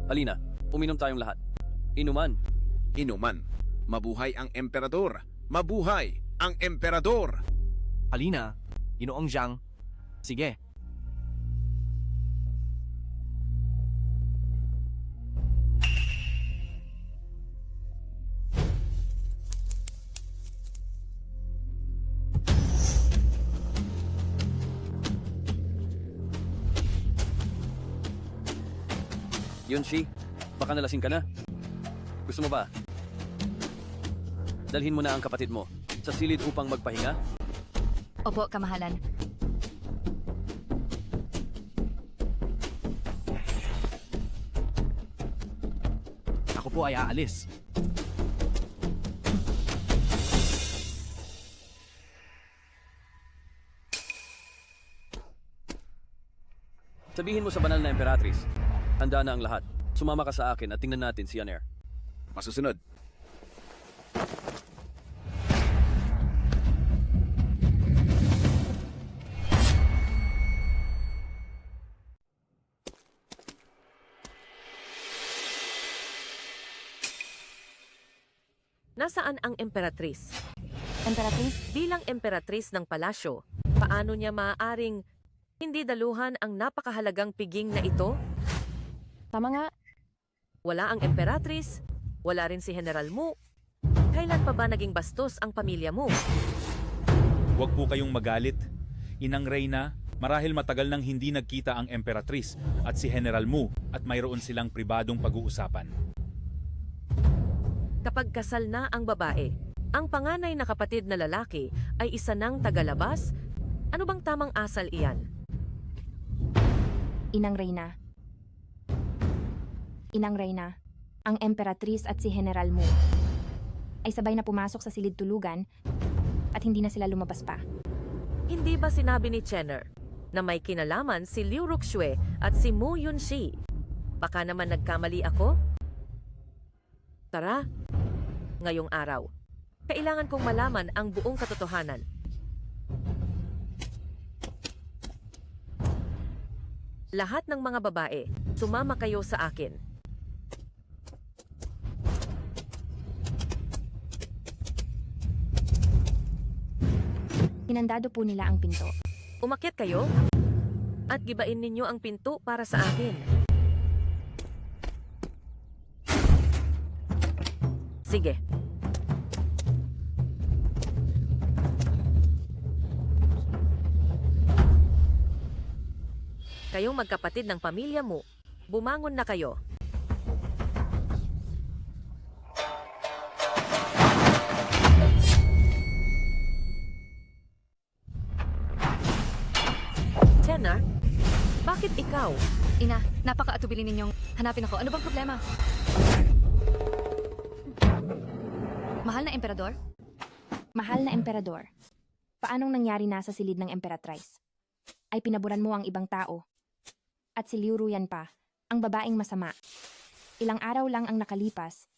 Halina, uminom tayong lahat. Inuman. Inuman. Mabuhay ang emperador! Mabuhay ang emperador! Halina, Ginoong Jiang. Sige. Yunshi, baka nalasing ka na. Gusto mo ba? Dalhin mo na ang kapatid mo sa silid upang magpahinga. Opo, kamahalan. Ako po ay aalis. Sabihin mo sa banal na Emperatriz, handa na ang lahat. Sumama ka sa akin at tingnan natin si Yaner. Masusunod. Nasaan ang Emperatriz? Emperatriz? Bilang Emperatriz ng palasyo, paano niya maaaring hindi daluhan ang napakahalagang piging na ito? Tama nga. Wala ang Emperatriz, wala rin si General Mu. Kailan pa ba naging bastos ang pamilya mo? Huwag po kayong magalit. Inang Reyna, marahil matagal nang hindi nagkita ang Emperatriz at si General Mu at mayroon silang pribadong pag-uusapan. Kapag kasal na ang babae, ang panganay na kapatid na lalaki ay isa ng tagalabas, ano bang tamang asal iyan? Inang Reyna. Inang Reyna, ang Emperatriz at si General Mu ay sabay na pumasok sa silid tulugan at hindi na sila lumabas pa. Hindi ba sinabi ni Chenner na may kinalaman si Liu Ruxue at si Mu Yunshi? Baka naman nagkamali ako? Tara, ngayong araw, kailangan kong malaman ang buong katotohanan. Lahat ng mga babae, sumama kayo sa akin. Inandado po nila ang pinto. Umakyat kayo at gibain ninyo ang pinto para sa akin. Sige. Kayong magkapatid ng pamilya mo, bumangon na kayo. Jenna, bakit ikaw? Ina, napaka-atubili ninyong hanapin ako. Ano bang problema? Mahal na emperador? Mahal na emperador, paanong nangyari na sa silid ng Emperatriz? Ay pinaburan mo ang ibang tao. At si Liu Ruyan pa, ang babaeng masama. Ilang araw lang ang nakalipas.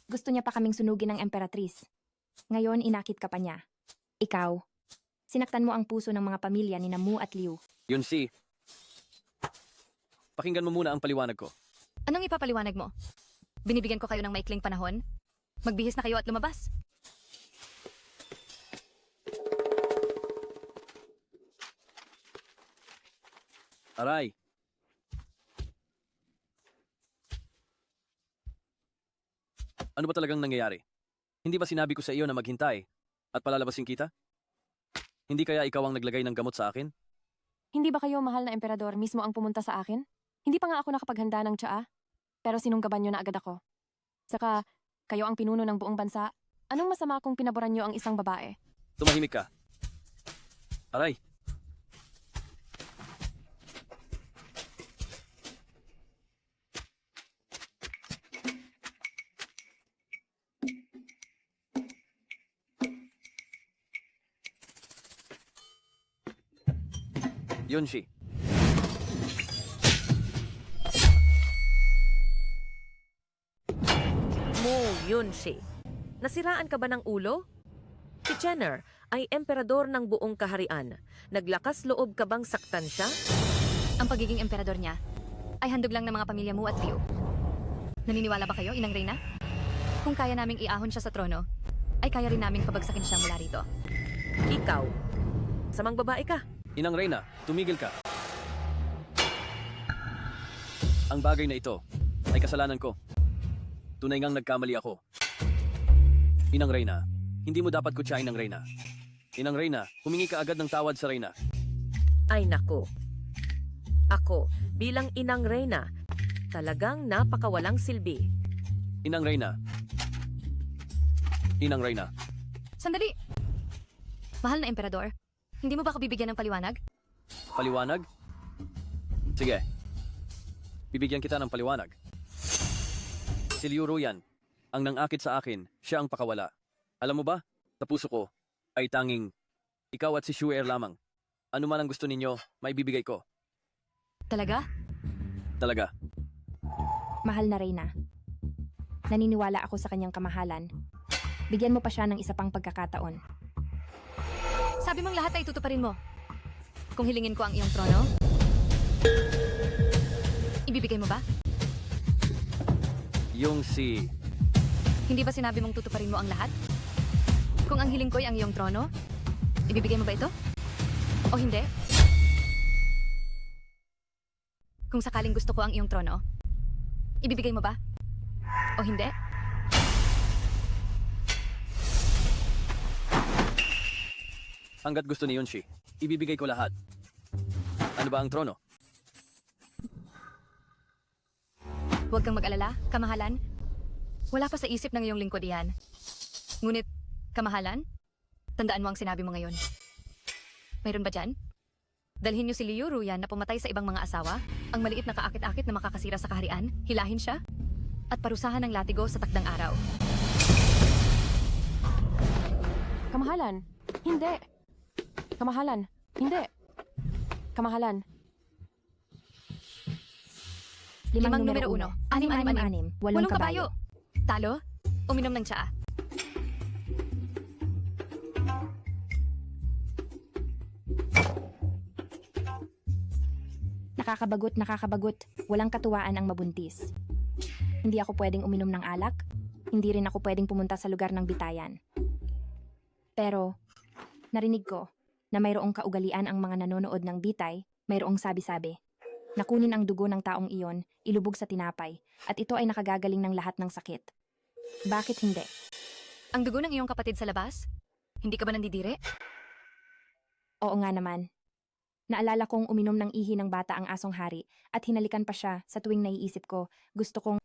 Gusto niya pa kaming sunugin ng Emperatriz. Ngayon inakit ka pa niya. Ikaw, sinaktan mo ang puso ng mga pamilya ni Mu at Liu. Yunshi, pakinggan mo muna ang paliwanag ko. Anong ipapaliwanag mo? Binibigyan ko kayo ng maikling panahon? Magbihis na kayo at lumabas. Aray. Ano ba talagang nangyayari? Hindi ba sinabi ko sa iyo na maghintay at palalabasin kita? Hindi kaya ikaw ang naglagay ng gamot sa akin? Hindi ba kayo, mahal na emperador, mismo ang pumunta sa akin? Hindi pa nga ako nakapaghanda ng tsaa. Pero sinunggaban niyo na agad ako. Saka, kayo ang pinuno ng buong bansa. Anong masama kung pinaboran niyo ang isang babae? Tumahimik ka. Aray, Yunshi. Mu Yunshi. Nasiraan ka ba ng ulo? Si Jenner ay emperador ng buong kaharian. Naglakas loob ka bang saktan siya? Ang pagiging emperador niya ay handog lang ng mga pamilya Mu at Liu. Naniniwala ba kayo, Inang Reyna? Kung kaya naming iahon siya sa trono, ay kaya rin naming pabagsakin siya mula rito. Ikaw, samang babae ka. Inang Reyna, tumigil ka. Ang bagay na ito ay kasalanan ko. Tunay ngang nagkamali ako. Inang Reyna, hindi mo dapat kutsain ng Reyna. Inang Reyna, humingi ka agad ng tawad sa Reyna. Ay nako. Ako, bilang Inang Reyna, talagang napakawalang silbi. Inang Reyna. Inang Reyna. Sandali! Mahal na emperador, hindi mo ba ako bibigyan ng paliwanag? Paliwanag? Sige. Bibigyan kita ng paliwanag. Si Liu Ruyan, ang nangakit sa akin, siya ang pakawala. Alam mo ba, sa puso ko, ay tanging ikaw at si Shuer lamang. Ano man ang gusto ninyo, may bibigay ko. Talaga? Talaga. Mahal na Reyna, naniniwala ako sa kanyang kamahalan. Bigyan mo pa siya ng isa pang pagkakataon. Sabi mong lahat ay tutuparin mo. Kung hilingin ko ang iyong trono, ibibigay mo ba? Yung si... Hindi ba sinabi mong tutuparin mo ang lahat? Kung ang hiling ko ay ang iyong trono, ibibigay mo ba ito? O hindi? Kung sakaling gusto ko ang iyong trono, ibibigay mo ba? O hindi? Hanggat gusto ni Yunshi, ibibigay ko lahat. Ano ba ang trono? Huwag kang mag-alala, kamahalan. Wala pa sa isip ng iyong lingkod iyan. Ngunit, kamahalan, tandaan mo ang sinabi mo ngayon. Mayroon ba dyan? Dalhin niyo si Liu Ruyan na pumatay sa ibang mga asawa, ang maliit na kaakit-akit na makakasira sa kaharian, hilahin siya, at parusahan ng latigo sa takdang araw. Kamahalan, hindi. Kamahalan, hindi. Kamahalan. Limang numero 1. 6, 6, 6. 8 kabayo. Talo? Uminom ng tsaa. Nakakabagot. Walang katuwaan ang mabuntis. Hindi ako pwedeng uminom ng alak. Hindi rin ako pwedeng pumunta sa lugar ng bitayan. Pero, narinig ko na mayroong kaugalian ang mga nanonood ng bitay, mayroong sabi-sabi. Nakunin ang dugo ng taong iyon, ilubog sa tinapay, at ito ay nakagagaling ng lahat ng sakit. Bakit hindi? Ang dugo ng iyong kapatid sa labas? Hindi ka ba nandidiri? Oo nga naman. Naalala kong uminom ng ihi ng bata ang asong hari at hinalikan pa siya sa tuwing naiisip ko. Gusto kong...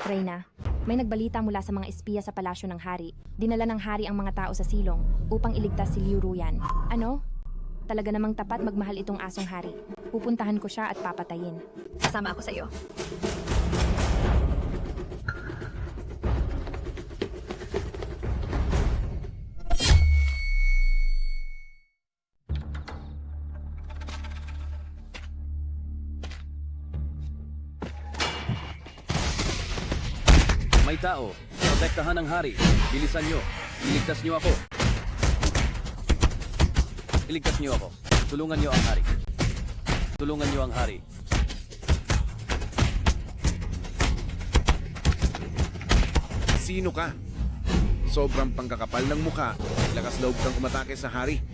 Reyna, may nagbalita mula sa mga espiya sa palasyo ng hari. Dinala ng hari ang mga tao sa silong upang iligtas si Liu Ruyan. Ano? Talaga namang tapat magmahal itong asong hari. Pupuntahan ko siya at papatayin. Sasama ako sa iyo. May tao, protektahan ang hari. Bilisan nyo. Iligtas nyo ako. Iligtas nyo ako. Tulungan nyo ang hari. Tulungan nyo ang hari. Sino ka? Sobrang pangkakapal ng mukha. Lakas loob kang umatake sa hari.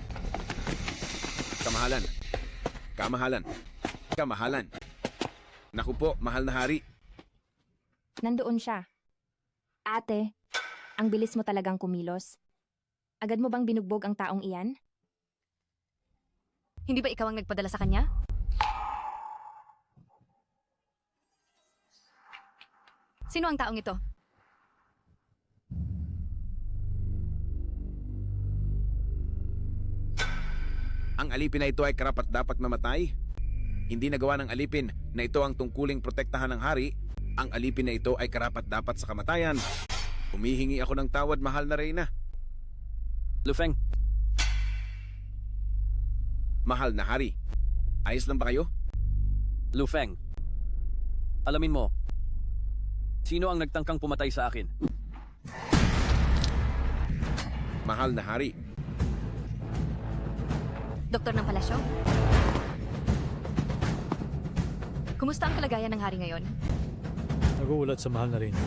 Kamahalan. Kamahalan. Kamahalan. Naku po, mahal na hari. Nandoon siya. Ate, ang bilis mo talagang kumilos. Agad mo bang binugbog ang taong iyan? Hindi ba ikaw ang nagpadala sa kanya? Sino ang taong ito? Ang alipin na ito ay karapat-dapat mamatay. Hindi nagawa ng alipin na ito ang tungkuling protektahan ng hari. Ang alipin na ito ay karapat-dapat sa kamatayan. Humihingi ako ng tawad, mahal na Reyna. Lufeng, Mahal na hari. Ayos lang ba kayo? Lufeng. Alamin mo, sino ang nagtangkang pumatay sa akin? Mahal na hari. Doktor ng palasyo? Kumusta ang kalagayan ng hari ngayon? Naguulat sa mahal na Reyna.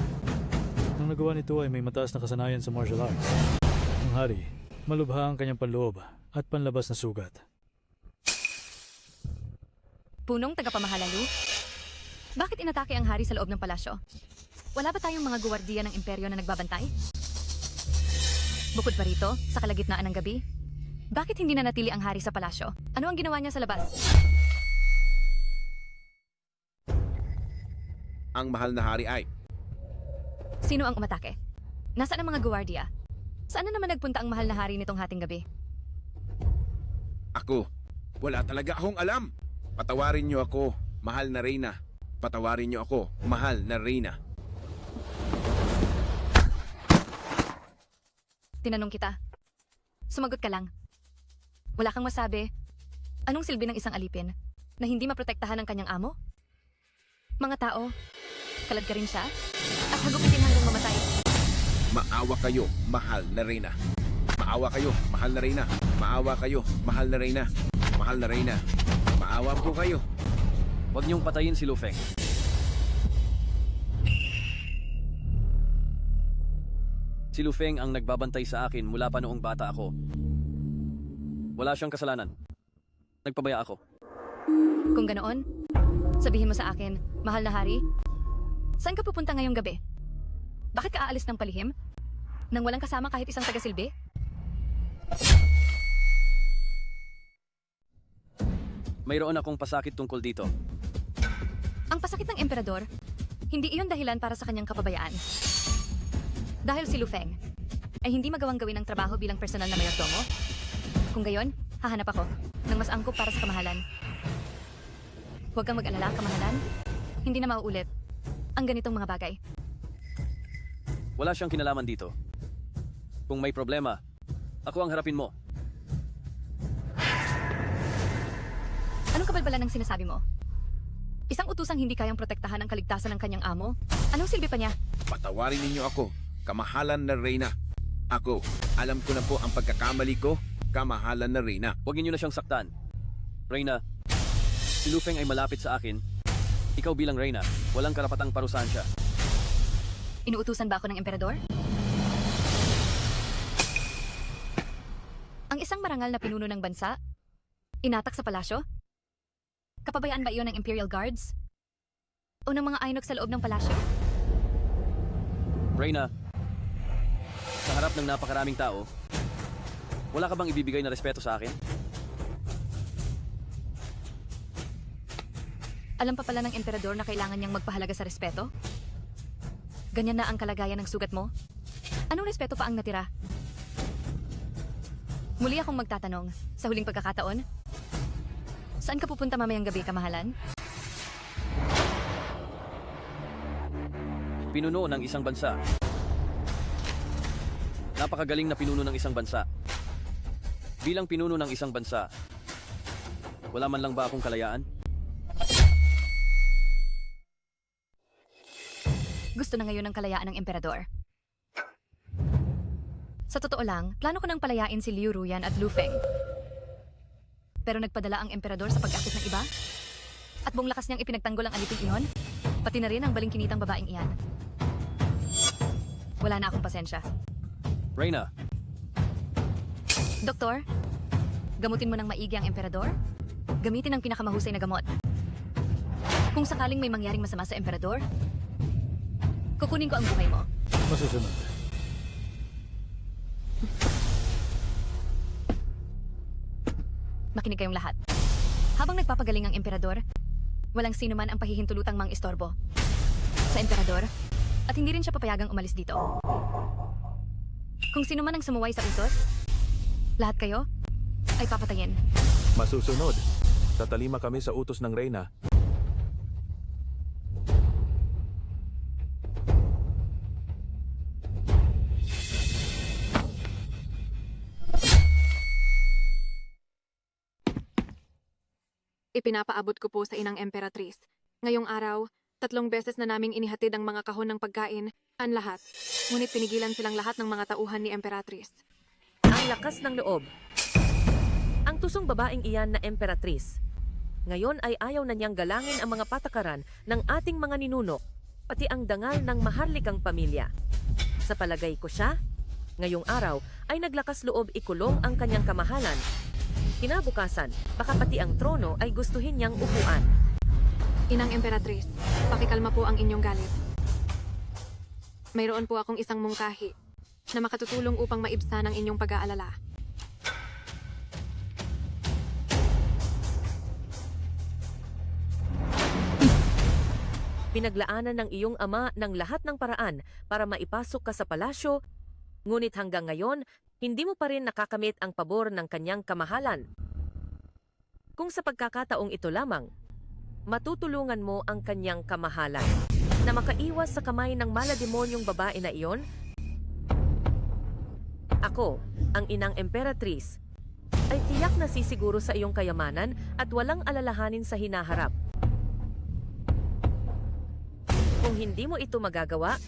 Ang nagawa nito ay may mataas na kasanayan sa martial arts. Ang hari, malubha ang kanyang panloob at panlabas na sugat. Punong tagapamahala, Lu? Bakit inatake ang hari sa loob ng palasyo? Wala ba tayong mga guwardiya ng imperyo na nagbabantay? Bukod pa rito, sa kalagitnaan ng gabi, bakit hindi nanatili ang hari sa palasyo? Ano ang ginawa niya sa labas? Ang mahal na hari ay... Sino ang umatake? Nasaan ang mga guwardiya? Saan na naman nagpunta ang mahal na hari nitong hating gabi? Ako, wala talaga akong alam. Patawarin niyo ako, mahal na Reyna. Patawarin niyo ako, mahal na Reyna. Tinanong kita. Sumagot ka lang. Wala kang masabi. Anong silbi ng isang alipin na hindi maprotektahan ng kanyang amo? Mga tao, kalad ka rin siya at hagupitin hanggang mamatay. Maawa kayo, mahal na Reyna. Maawa kayo, mahal na Reyna. Maawa kayo, mahal na Reyna. Mahal na Reyna. Maawa po kayo. Huwag niyong patayin si Lufeng. Si Lufeng ang nagbabantay sa akin mula pa noong bata ako. Wala siyang kasalanan. Nagpabaya ako. Kung ganoon, sabihin mo sa akin, mahal na hari, saan ka pupunta ngayong gabi? Bakit ka aalis ng palihim? Nang walang kasama kahit isang tagasilbi? Mayroon akong pasakit tungkol dito. Ang pasakit ng emperador, hindi iyon dahilan para sa kanyang kapabayaan. Dahil si Lufeng ay hindi magawang gawin ang trabaho bilang personal na mayordomo. Kung gayon, hahanap ako ng mas angkop para sa kamahalan. Huwag kang mag-alala, kamahalan. Hindi na mauulit ang ganitong mga bagay. Wala siyang kinalaman dito. Kung may problema, ako ang harapin mo. Anong kabalbalan ang sinasabi mo? Isang utusang hindi kayang protektahan ang kaligtasan ng kanyang amo? Anong silbi pa niya? Patawarin ninyo ako, kamahalan na Reyna. Ako, alam ko na po ang pagkakamali ko, kamahalan na Reyna. Huwag niyo na siyang saktan. Reyna, si Lufeng ay malapit sa akin. Ikaw bilang Reyna, walang karapatang parusahan siya. Inuutusan ba ako ng emperador? Ang isang marangal na pinuno ng bansa, inatak sa palasyo? Kapabayaan ba iyon ng Imperial Guards? O ng mga Ainok sa loob ng palasyo? Reyna, sa harap ng napakaraming tao, wala ka bang ibibigay na respeto sa akin? Alam pa pala ng emperador na kailangan niyang magpahalaga sa respeto? Ganyan na ang kalagayan ng sugat mo? Anong respeto pa ang natira? Muli akong magtatanong, sa huling pagkakataon, saan ka pupunta mamayang gabi, kamahalan? Pinuno ng isang bansa. Napakagaling na pinuno ng isang bansa. Bilang pinuno ng isang bansa, wala man lang ba akong kalayaan? Gusto na ngayon ng kalayaan ng emperador. Sa totoo lang, plano ko nang palayain si Liu Ruyan at Lufeng. Pero nagpadala ang emperador sa pag-akit ng iba? At buong lakas niyang ipinagtanggol ang aliping iyon? Pati na rin ang balingkinitang babaeng iyan. Wala na akong pasensya. Reyna, Doktor, gamutin mo ng maigi ang emperador? Gamitin ang pinakamahusay na gamot. Kung sakaling may mangyaring masama sa emperador, kukunin ko ang buhay mo. Masusunod. Makinig kayong lahat. Habang nagpapagaling ang emperador, walang sino man ang pahihintulutang mang istorbo sa emperador at hindi rin siya papayagang umalis dito. Kung sino man ang sumuway sa utos, lahat kayo ay papatayin. Masusunod. Tatalima kami sa utos ng Reyna. Ipinapaabot ko po sa inang Emperatrice. Ngayong araw, 3 beses na naming inihatid ang mga kahon ng pagkain, ang lahat. Ngunit pinigilan silang lahat ng mga tauhan ni Emperatrice. Ang lakas ng loob. Ang tusong babaeng iyan na Emperatrice. Ngayon ay ayaw na niyang galangin ang mga patakaran ng ating mga ninuno, pati ang dangal ng maharlikang pamilya. Sa palagay ko siya, ngayong araw ay naglakas loob ikulong ang kanyang kamahalan. Kinabukasan, baka pati ang trono ay gustuhin niyang upuan. Inang Emperatrice, pakikalma po ang inyong galit. Mayroon po akong isang mungkahi na makatutulong upang maibsan ang inyong pag-aalala. Pinaglaanan ng iyong ama ng lahat ng paraan para maipasok ka sa palasyo, ngunit hanggang ngayon, hindi mo pa rin nakakamit ang pabor ng kanyang kamahalan. Kung sa pagkakataong ito lamang, matutulungan mo ang kanyang kamahalan na makaiwas sa kamay ng malademonyong babae na iyon. Ako, ang inang Emperatrice, ay tiyak na sisiguro sa iyong kayamanan at walang alalahanin sa hinaharap. Kung hindi mo ito magagawa,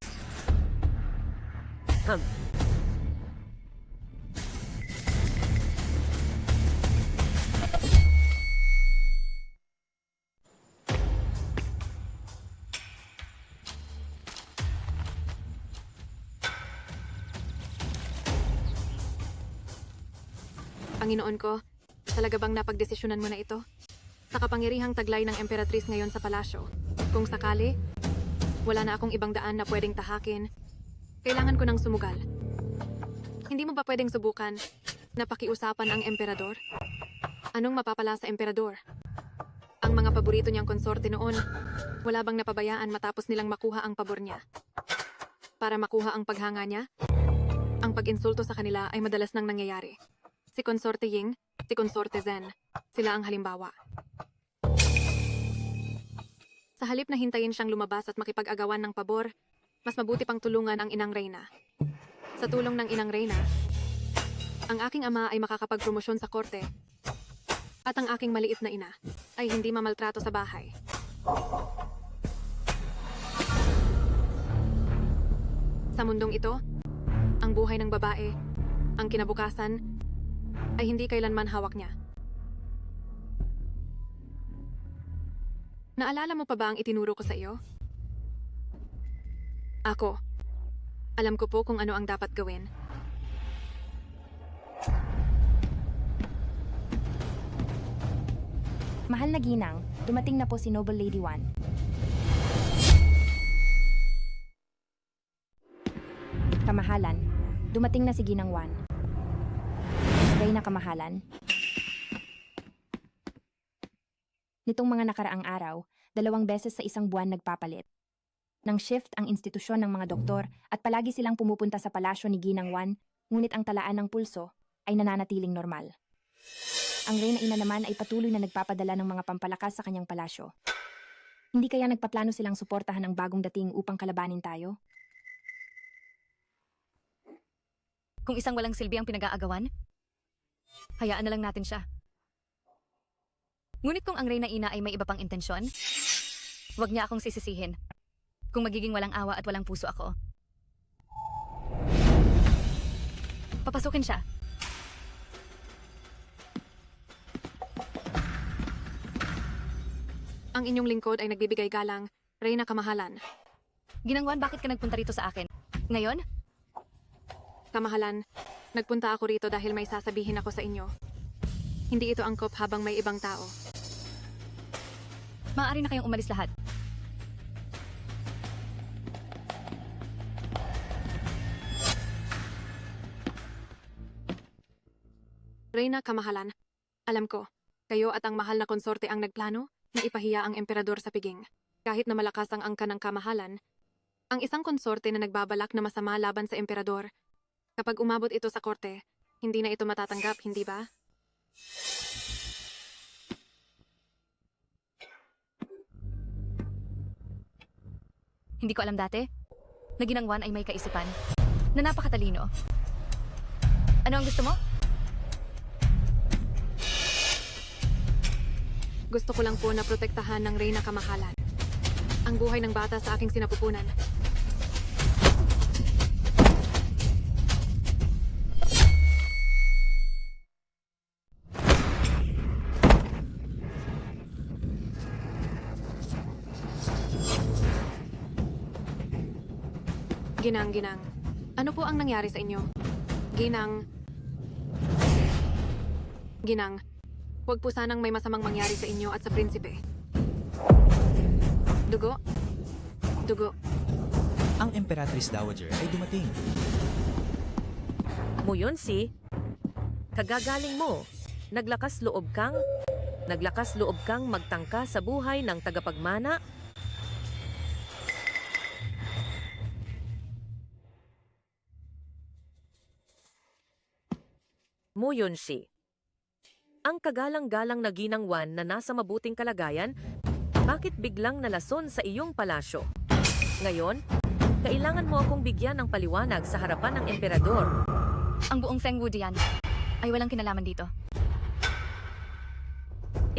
Panginoon ko, talaga bang napagdesisyonan mo na ito? Sa kapangyarihang taglay ng Emperatrice ngayon sa palasyo, kung sakali, wala na akong ibang daan na pwedeng tahakin. Kailangan ko ng sumugal. Hindi mo ba pwedeng subukan na pakiusapan ang emperador? Anong mapapala sa emperador? Ang mga paborito niyang konsorte noon, wala bang napabayaan matapos nilang makuha ang pabor niya? Para makuha ang paghanga niya, ang pag-insulto sa kanila ay madalas nang nangyayari. Si Konsorte Ying, si Konsorte Zen, sila ang halimbawa. Sa halip na hintayin siyang lumabas at makipag-agawan ng pabor, mas mabuti pang tulungan ang inang Reyna. Sa tulong ng inang Reyna, ang aking ama ay makakapag-promosyon sa korte at ang aking maliit na ina ay hindi mamaltrato sa bahay. Sa mundong ito, ang buhay ng babae, ang kinabukasan, ay hindi kailanman hawak niya. Naalala mo pa ba ang itinuro ko sa iyo? Ako. Alam ko po kung ano ang dapat gawin. Mahal na ginang, dumating na po si Noble Lady Wan. Kamahalan, dumating na si Ginang Wan. Reyna Kamahalan. Nitong mga nakaraang araw, 2 beses sa isang buwan nagpapalit. Nang shift ang institusyon ng mga doktor at palagi silang pumupunta sa palasyo ni Ginang Wan, ngunit ang talaan ng pulso ay nananatiling normal. Ang Reyna Ina naman ay patuloy na nagpapadala ng mga pampalakas sa kanyang palasyo. Hindi kaya nagpaplano silang suportahan ang bagong dating upang kalabanin tayo? Kung isang walang silbi ang pinag-aagawan, hayaan na lang natin siya. Ngunit kung ang Reyna Ina ay may iba pang intensyon, huwag niya akong sisisihin. Kung magiging walang awa at walang puso ako, papasukin siya. Ang inyong lingkod ay nagbibigay galang, Reyna Kamahalan. Ginang Wan, bakit ka nagpunta rito sa akin? Ngayon? Kamahalan, nagpunta ako rito dahil may sasabihin ako sa inyo. Hindi ito angkop habang may ibang tao. Maaari na kayong umalis lahat. Reyna, kamahalan. Alam ko, kayo at ang mahal na konsorte ang nagplano na ipahiya ang emperador sa piging. Kahit na malakas ang angka ng kamahalan, ang isang konsorte na nagbabalak na masama laban sa emperador, kapag umabot ito sa korte, hindi na ito matatanggap, hindi ba? Hindi ko alam dati na ginangwan ay may kaisipan na napakatalino. Ano ang gusto mo? Gusto ko lang po na protektahan ng Reyna kamahalan ang buhay ng bata sa aking sinapupunan. Ginang. Ano po ang nangyari sa inyo? Ginang, huwag po sanang may masamang mangyari sa inyo at sa prinsipe. Dugo. Ang Emperatrice Dowager ay dumating. Muyunsi, kagagaling mo. Naglakas loob kang magtangka sa buhay ng tagapagmana. Muyunsi, ang kagalang-galang na ginangwan na nasa mabuting kalagayan, bakit biglang nalason sa iyong palasyo? Ngayon, kailangan mo akong bigyan ng paliwanag sa harapan ng emperador. Ang buong Fengwu diyan ay walang kinalaman dito.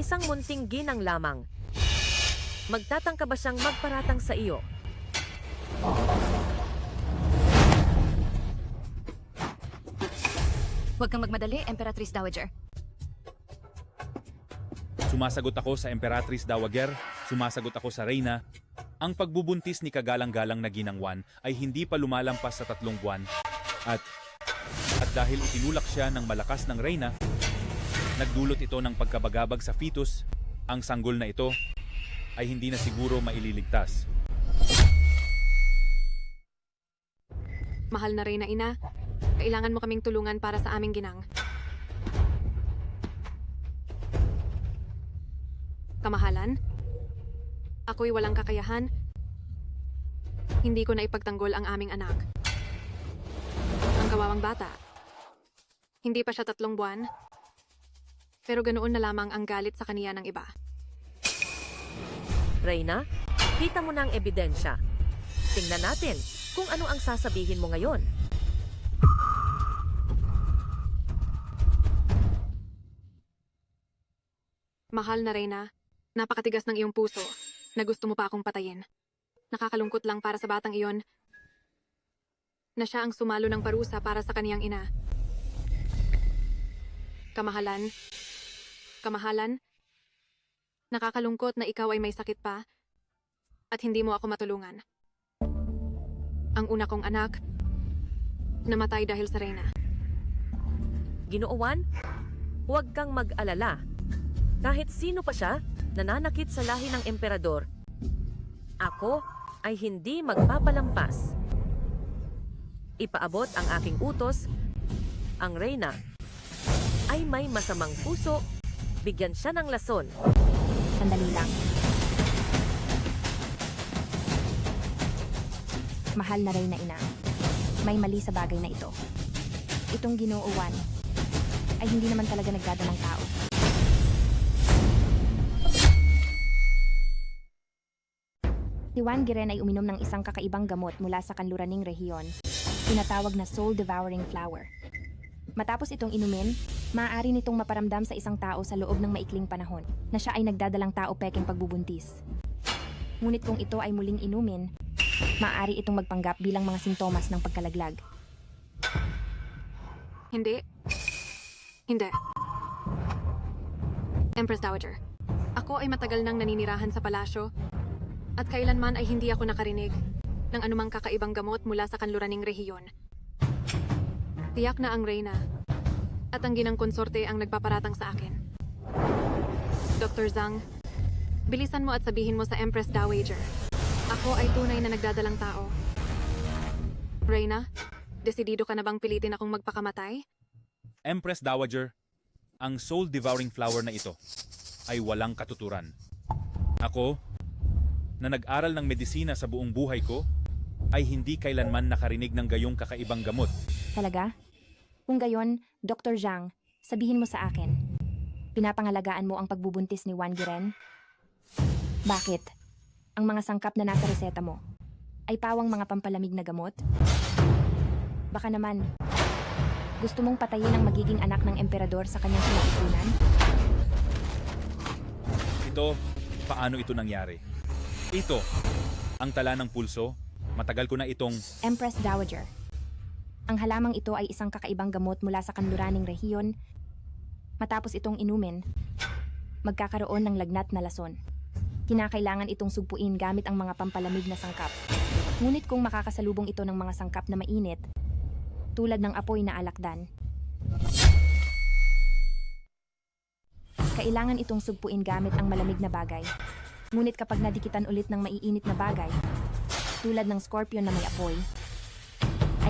Isang munting ginang lamang. Magtatangka ba siyang magparatang sa iyo? Huwag kang magmadali, Emperatrice Dowager. Sumasagot ako sa Emperatrice Dowager, sumasagot ako sa Reyna. Ang pagbubuntis ni kagalang-galang na ginangwan ay hindi pa lumalampas sa 3 buwan. At dahil itinulak siya ng malakas ng Reyna, nagdulot ito ng pagkabagabag sa fetus. Ang sanggol na ito ay hindi na siguro maililigtas. Mahal na Reyna ina, kailangan mo kaming tulungan para sa aming ginang. Kamahalan, ako'y walang kakayahan. Hindi ko na ipagtanggol ang aming anak. Ang kawawang bata. Hindi pa siya 3 buwan. Pero ganoon na lamang ang galit sa kaniya ng iba. Reyna, kita mo na ang ebidensya. Tingnan natin kung ano ang sasabihin mo ngayon. Mahal na Reyna, napakatigas ng iyong puso na gusto mo pa akong patayin. Nakakalungkot lang para sa batang iyon na siya ang sumalo ng parusa para sa kaniyang ina. Kamahalan, nakakalungkot na ikaw ay may sakit pa at hindi mo ako matulungan. Ang una kong anak, namatay dahil sa Reyna. Ginoowan, huwag kang mag-alala. Kahit sino pa siya, nananakit sa lahi ng emperador, ako ay hindi magpapalampas. Ipaabot ang aking utos, ang Reyna ay may masamang puso, bigyan siya ng lason. Sandali lang. Mahal na Reyna ina, may mali sa bagay na ito. Itong Ginoowan ay hindi naman talaga nagdadalang tao. Si Juan Giren ay uminom ng isang kakaibang gamot mula sa kanluraning rehiyon, tinatawag na soul-devouring flower. Matapos itong inumin, maaari nitong maparamdam sa isang tao sa loob ng maikling panahon na siya ay nagdadalang tao peking pagbubuntis. Ngunit kung ito ay muling inumin, maaari itong magpanggap bilang mga sintomas ng pagkalaglag. Hindi. Empress Dowager, ako ay matagal nang naninirahan sa palasyo at kailanman ay hindi ako nakarinig ng anumang kakaibang gamot mula sa kanluraning rehiyon. Tiyak na ang Reyna at ang ginang konsorte ang nagpaparatang sa akin. Dr. Zhang, Bilisan mo at sabihin mo sa Empress Dowager. Ako ay tunay na nagdadalang tao. Reyna, desidido ka na bang pilitin akong magpakamatay? Empress Dowager, ang soul-devouring flower na ito ay walang katuturan. Ako, na nag-aral ng medisina sa buong buhay ko, ay hindi kailanman nakarinig ng gayong kakaibang gamot. Talaga? Kung gayon, Dr. Zhang, sabihin mo sa akin. Pinapangalagaan mo ang pagbubuntis ni Wan Giren? Bakit? Ang mga sangkap na nasa reseta mo ay pawang mga pampalamig na gamot? Baka naman, gusto mong patayin ang magiging anak ng emperador sa kanyang sinapupunan? Ito, paano ito nangyari? Ito, ang tala ng pulso. Matagal ko na itong... Empress Dowager. Ang halamang ito ay isang kakaibang gamot mula sa kanluraning rehiyon. Matapos itong inumin, magkakaroon ng lagnat na lason. Kinakailangan itong sugpuin gamit ang mga pampalamig na sangkap. Ngunit kung makakasalubong ito ng mga sangkap na mainit, tulad ng apoy na alakdan, kailangan itong sugpuin gamit ang malamig na bagay. Ngunit kapag nadikitan ulit ng maiinit na bagay, tulad ng scorpion na may apoy,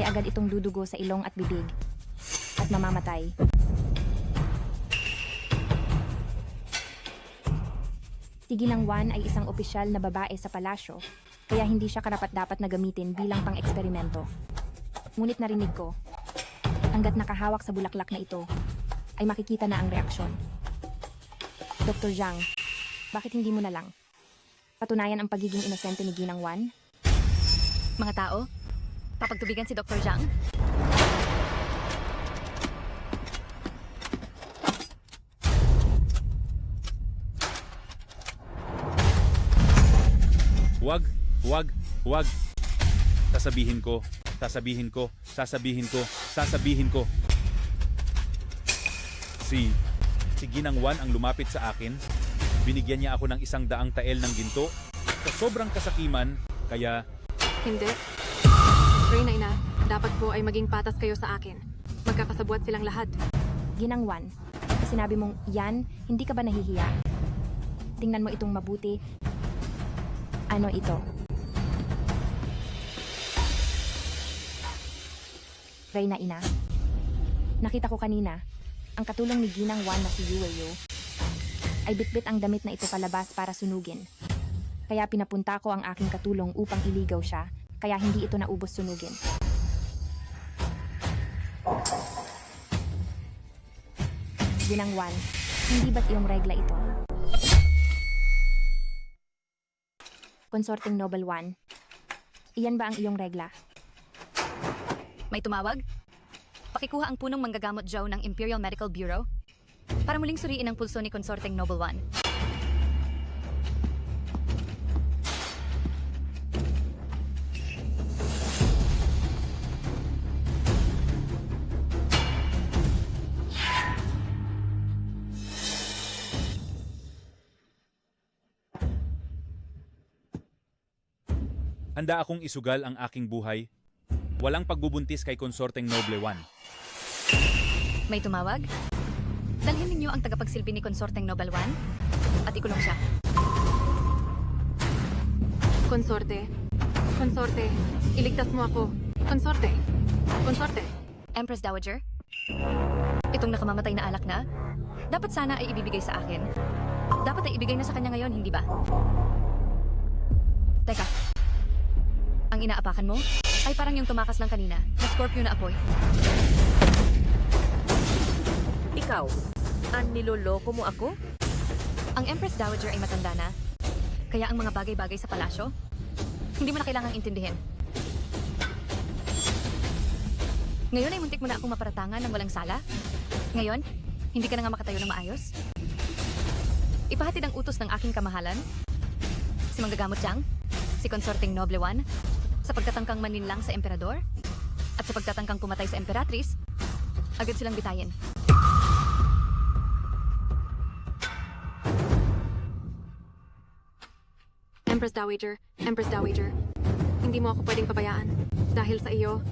ay agad itong dudugo sa ilong at bibig at mamamatay. Si Ginang Wan ay isang opisyal na babae sa palasyo, kaya hindi siya karapat-dapat na gamitin bilang pang-eksperimento. Ngunit narinig ko, hanggat nakahawak sa bulaklak na ito, ay makikita na ang reaksyon. Dr. Zhang, bakit hindi mo na lang patunayan ang pagiging inosente ni Ginang Wan? Mga tao, papagtubigan si Dr. Zhang. Huwag. Sasabihin ko. Si Ginang Wan ang lumapit sa akin. Binigyan niya ako ng 100 tael ng ginto. Sa sobrang kasakiman, kaya... Hindi. Reyna, ina, dapat po ay maging patas kayo sa akin. Magkakasabwat silang lahat. Ginang Wan, sinabi mong yan, hindi ka ba nahihiya? Tingnan mo itong mabuti. Ano ito? Reyna, ina. Nakita ko kanina, ang katulong ni Ginang Wan na si Yue Yu ay bitbit ang damit na ito palabas para sunugin. Kaya pinapunta ko ang aking katulong upang iligaw siya, kaya hindi ito naubos sunugin. Ginang Wan, hindi ba't iyong regla ito? Konsorteng Noble Wan, iyan ba ang iyong regla? May tumawag? Pakikuha ang punong manggagamot Joe ng Imperial Medical Bureau para muling suriin ang pulso ni Konsorteng Noble One. Handa akong isugal ang aking buhay. Walang pagbubuntis kay Konsorteng Noble One. May tumawag? Dalhin ninyo ang tagapagsilbi ni Konsorteng Noble One at ikulong siya. Konsorte, iligtas mo ako. Konsorte. Empress Dowager, itong nakamamatay na alak na, dapat sana ay ibibigay sa akin. Dapat ay ibigay na sa kanya ngayon, hindi ba? Teka, ang inaapakan mo ay parang yung tumakas lang kanina na scorpion na apoy. Ikaw, ang niloloko mo ako? Ang Empress Dowager ay matanda na, kaya ang mga bagay-bagay sa palasyo, hindi mo na kailangang intindihin. Ngayon ay muntik mo na akong maparatangan ng walang sala. Ngayon, hindi ka na nga makatayo ng maayos. Ipahatid ang utos ng aking kamahalan, si Manggagamot Zhang, si Konsorteng Noble One, sa pagtatangkang maninlang sa emperador, at sa pagtatangkang pumatay sa emperatrice, agad silang bitayin. Empress Dowager, hindi mo ako pwedeng pabayaan. Dahil sa iyo,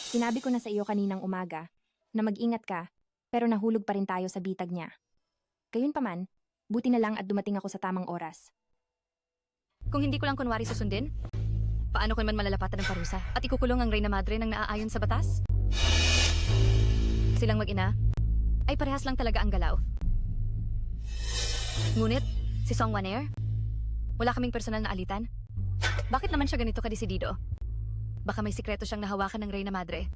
Sinabi ko na sa iyo kaninang umaga na mag-ingat ka, pero nahulog pa rin tayo sa bitag niya. Gayunpaman, buti na lang at dumating ako sa tamang oras. Kung hindi ko lang kunwari susundin, paano ko naman malalapatan ng parusa at ikukulong ang Reyna Madre ng naaayon sa batas? Silang mag-ina ay parehas lang talaga ang galaw. Ngunit, si Song Wanair, wala kaming personal na alitan. Bakit naman siya ganito kadesidido? Baka may sikreto siyang nahawakan ng Reyna Madre.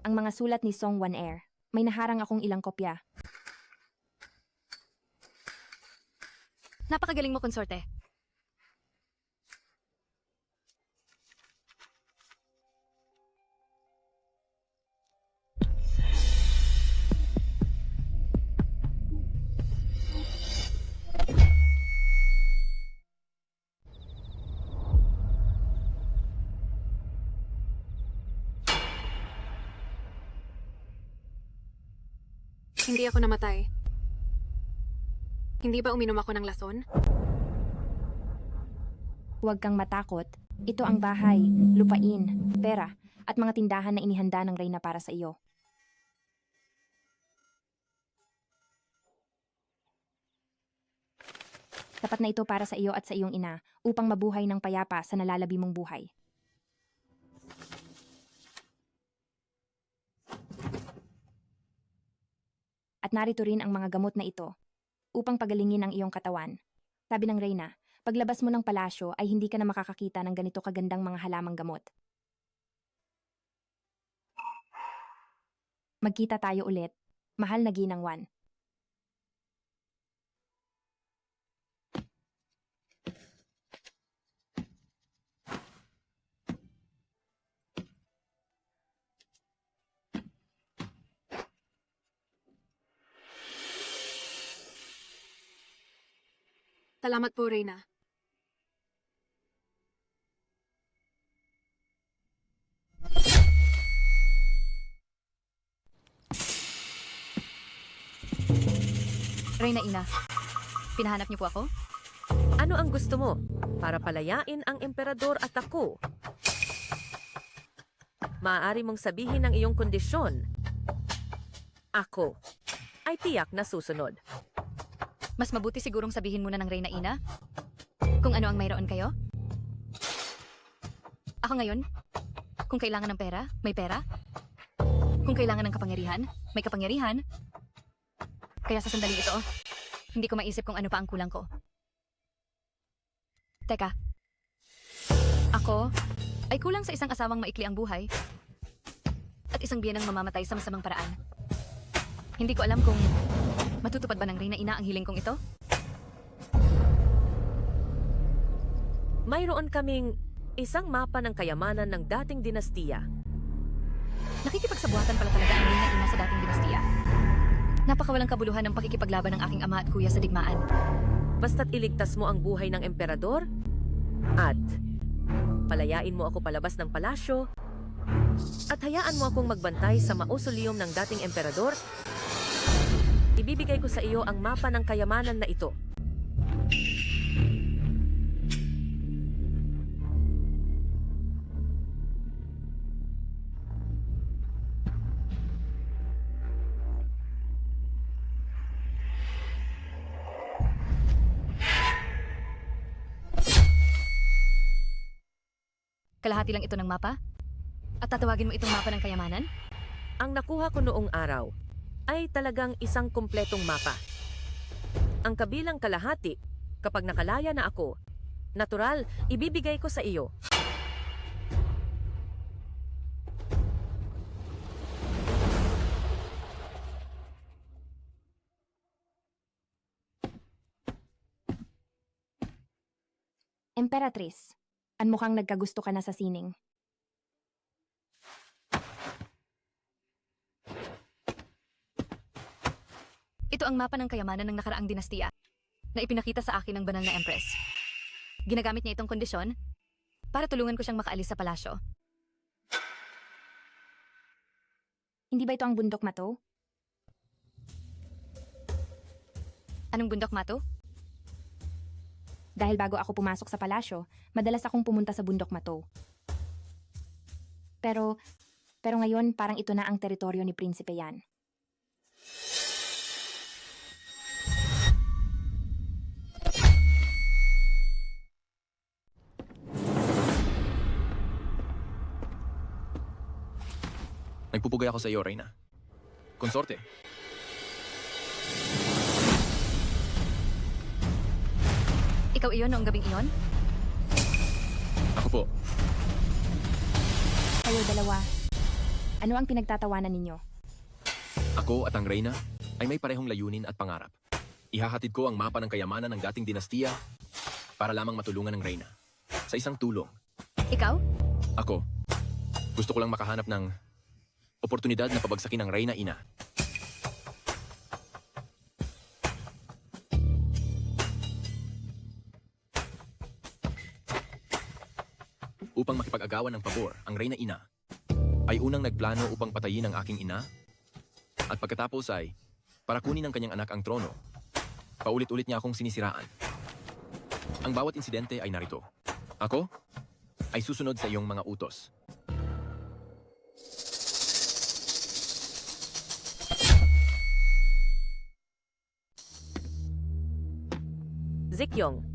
Ang mga sulat ni Song Wanair, may naharang akong ilang kopya. Napakagaling mo, konsorte. Hindi ako namatay. Hindi ba uminom ako ng lason? Huwag kang matakot. Ito ang bahay, lupain, pera, at mga tindahan na inihanda ng Reyna para sa iyo. Tapat na ito para sa iyo at sa iyong ina upang mabuhay ng payapa sa nalalabi mong buhay. At narito rin ang mga gamot na ito upang pagalingin ang iyong katawan. Sabi ng Reyna, paglabas mo ng palasyo ay hindi ka na makakakita ng ganito kagandang mga halamang gamot. Magkita tayo ulit, mahal na ginang Juan. Salamat po, Reyna. Reyna Ina, pinahanap niyo po ako? Ano ang gusto mo? Para palayain ang emperador at ako? Maaari mong sabihin ang iyong kondisyon. Ako ay tiyak na susunod. Mas mabuti sigurong sabihin muna ng Reyna Ina kung ano ang mayroon kayo. Ako ngayon, kung kailangan ng pera, may pera. Kung kailangan ng kapangyarihan, may kapangyarihan. Kaya sa sandaling ito, hindi ko maisip kung ano pa ang kulang ko. Teka, ako ay kulang sa isang asawang maikli ang buhay at isang biyanang mamamatay sa masamang paraan. Hindi ko alam kung matutupad ba ng Reyna Ina ang hiling kong ito? Mayroon kaming isang mapa ng kayamanan ng dating dinastiya. Nakikipagsabuhatan pala talaga ang Reyna Ina sa dating dinastiya. Napakawalang kabuluhan ng pakikipaglaban ng aking ama at kuya sa digmaan. Basta't iligtas mo ang buhay ng emperador at palayain mo ako palabas ng palasyo at hayaan mo akong magbantay sa mausoleum ng dating emperador, ibibigay ko sa iyo ang mapa ng kayamanan na ito. Kalahati lang ito ng mapa? At tatawagin mo itong mapa ng kayamanan? Ang nakuha ko noong araw ay talagang isang kumpletong mapa. Ang kabilang kalahati, kapag nakalaya na ako, natural, ibibigay ko sa iyo. Emperatrice, ang mukhang nagkagusto ka na sa sining. Ito ang mapa ng kayamanan ng nakaraang dinastiya na ipinakita sa akin ng banal na empress. Ginagamit niya itong kondisyon para tulungan ko siyang makaalis sa palasyo. Hindi ba ito ang bundok Mato? Anong bundok, Mato? Dahil bago ako pumasok sa palasyo, madalas akong pumunta sa bundok Mato. Pero ngayon parang ito na ang teritoryo ni Prinsipe Yan. Nagpupugay ako sa iyo, Reyna. Konsorte. Ikaw iyon noong gabing iyon? Ako po. Kayo dalawa, ano ang pinagtatawanan ninyo? Ako at ang Reyna ay may parehong layunin at pangarap. Ihahatid ko ang mapa ng kayamanan ng dating dinastiya para lamang matulungan ng Reyna. Sa isang tulong. Ikaw? Ako, gusto ko lang makahanap ng oportunidad na pabagsakin ng Reyna ina. Upang makipag-agawan ng pabor ang Reyna ina, ay unang nagplano upang patayin ang aking ina at pagkatapos ay para kunin ng kanyang anak ang trono. Paulit-ulit niya akong sinisiraan. Ang bawat insidente ay narito. Ako ay susunod sa iyong mga utos. Zikyong.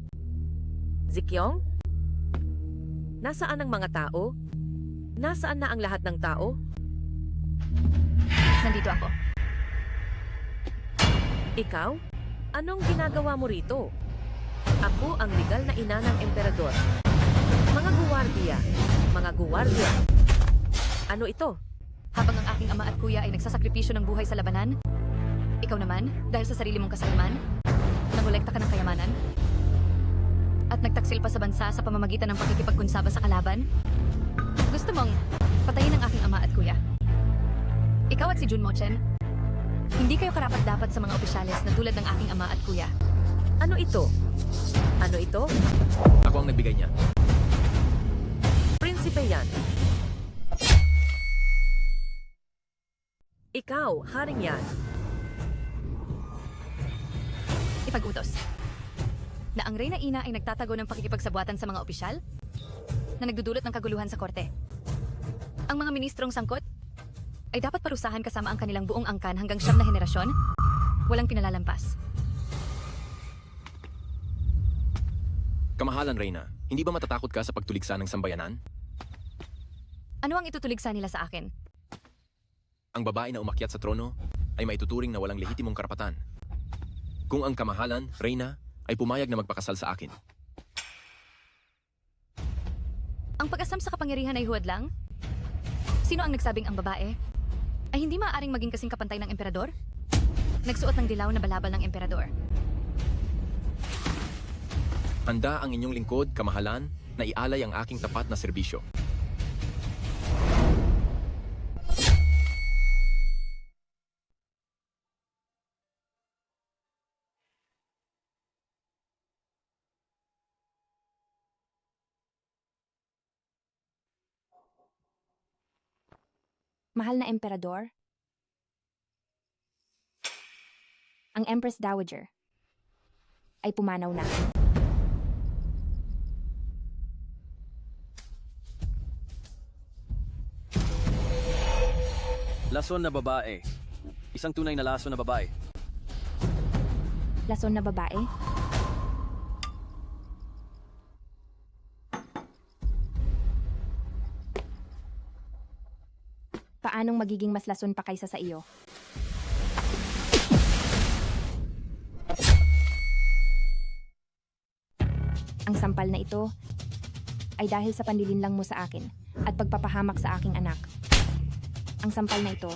Zikyong? Nasaan ang mga tao? Nasaan na ang lahat ng tao? Nandito ako. Ikaw? Anong ginagawa mo rito? Ako ang legal na ina ng emperador. Mga guwardiya. Mga guwardiya. Ano ito? Habang ang aking ama at kuya ay nagsasakripisyo ng buhay sa labanan, ikaw naman, dahil sa sarili mong kasalman, nangolekta ka ng kayamanan, at nagtaksil pa sa bansa sa pamamagitan ng pakikipagkunsaba sa kalaban? Gusto mong patayin ang aking ama at kuya? Ikaw at si Jun Mochen, hindi kayo karapat-dapat sa mga opisyales na tulad ng aking ama at kuya. Ano ito? Ano ito? Ako ang nagbigay niya. Prinsipe Yan. Ikaw, haring yan. Ipag-utos na ang Reyna Ina ay nagtatago ng pakikipagsabwatan sa mga opisyal na nagdudulot ng kaguluhan sa korte. Ang mga ministrong sangkot ay dapat parusahan kasama ang kanilang buong angkan hanggang 9 na henerasyon, walang pinalalampas. Kamahalan, Reyna. Hindi ba matatakot ka sa pagtuligsa ng sambayanan? Ano ang itutuligsa nila sa akin? Ang babae na umakyat sa trono ay maituturing na walang lehitimong karapatan. Kung ang kamahalan, Reyna, ay pumayag na magpakasal sa akin. Ang pag-asam sa kapangyarihan ay huwad lang? Sino ang nagsabing ang babae ay hindi maaaring maging kasing kapantay ng emperador? Nagsuot ng dilaw na balabal ng emperador. Handa ang inyong lingkod, kamahalan, na ialay ang aking tapat na serbisyo. Mahal na emperador, ang Empress Dowager ay pumanaw na. Lason na babae. Isang tunay na lason na babae. Lason na babae? Paanong magiging mas lason pa kaysa sa iyo? Ang sampal na ito ay dahil sa panlilinlang mo sa akin at pagpapahamak sa aking anak. Ang sampal na ito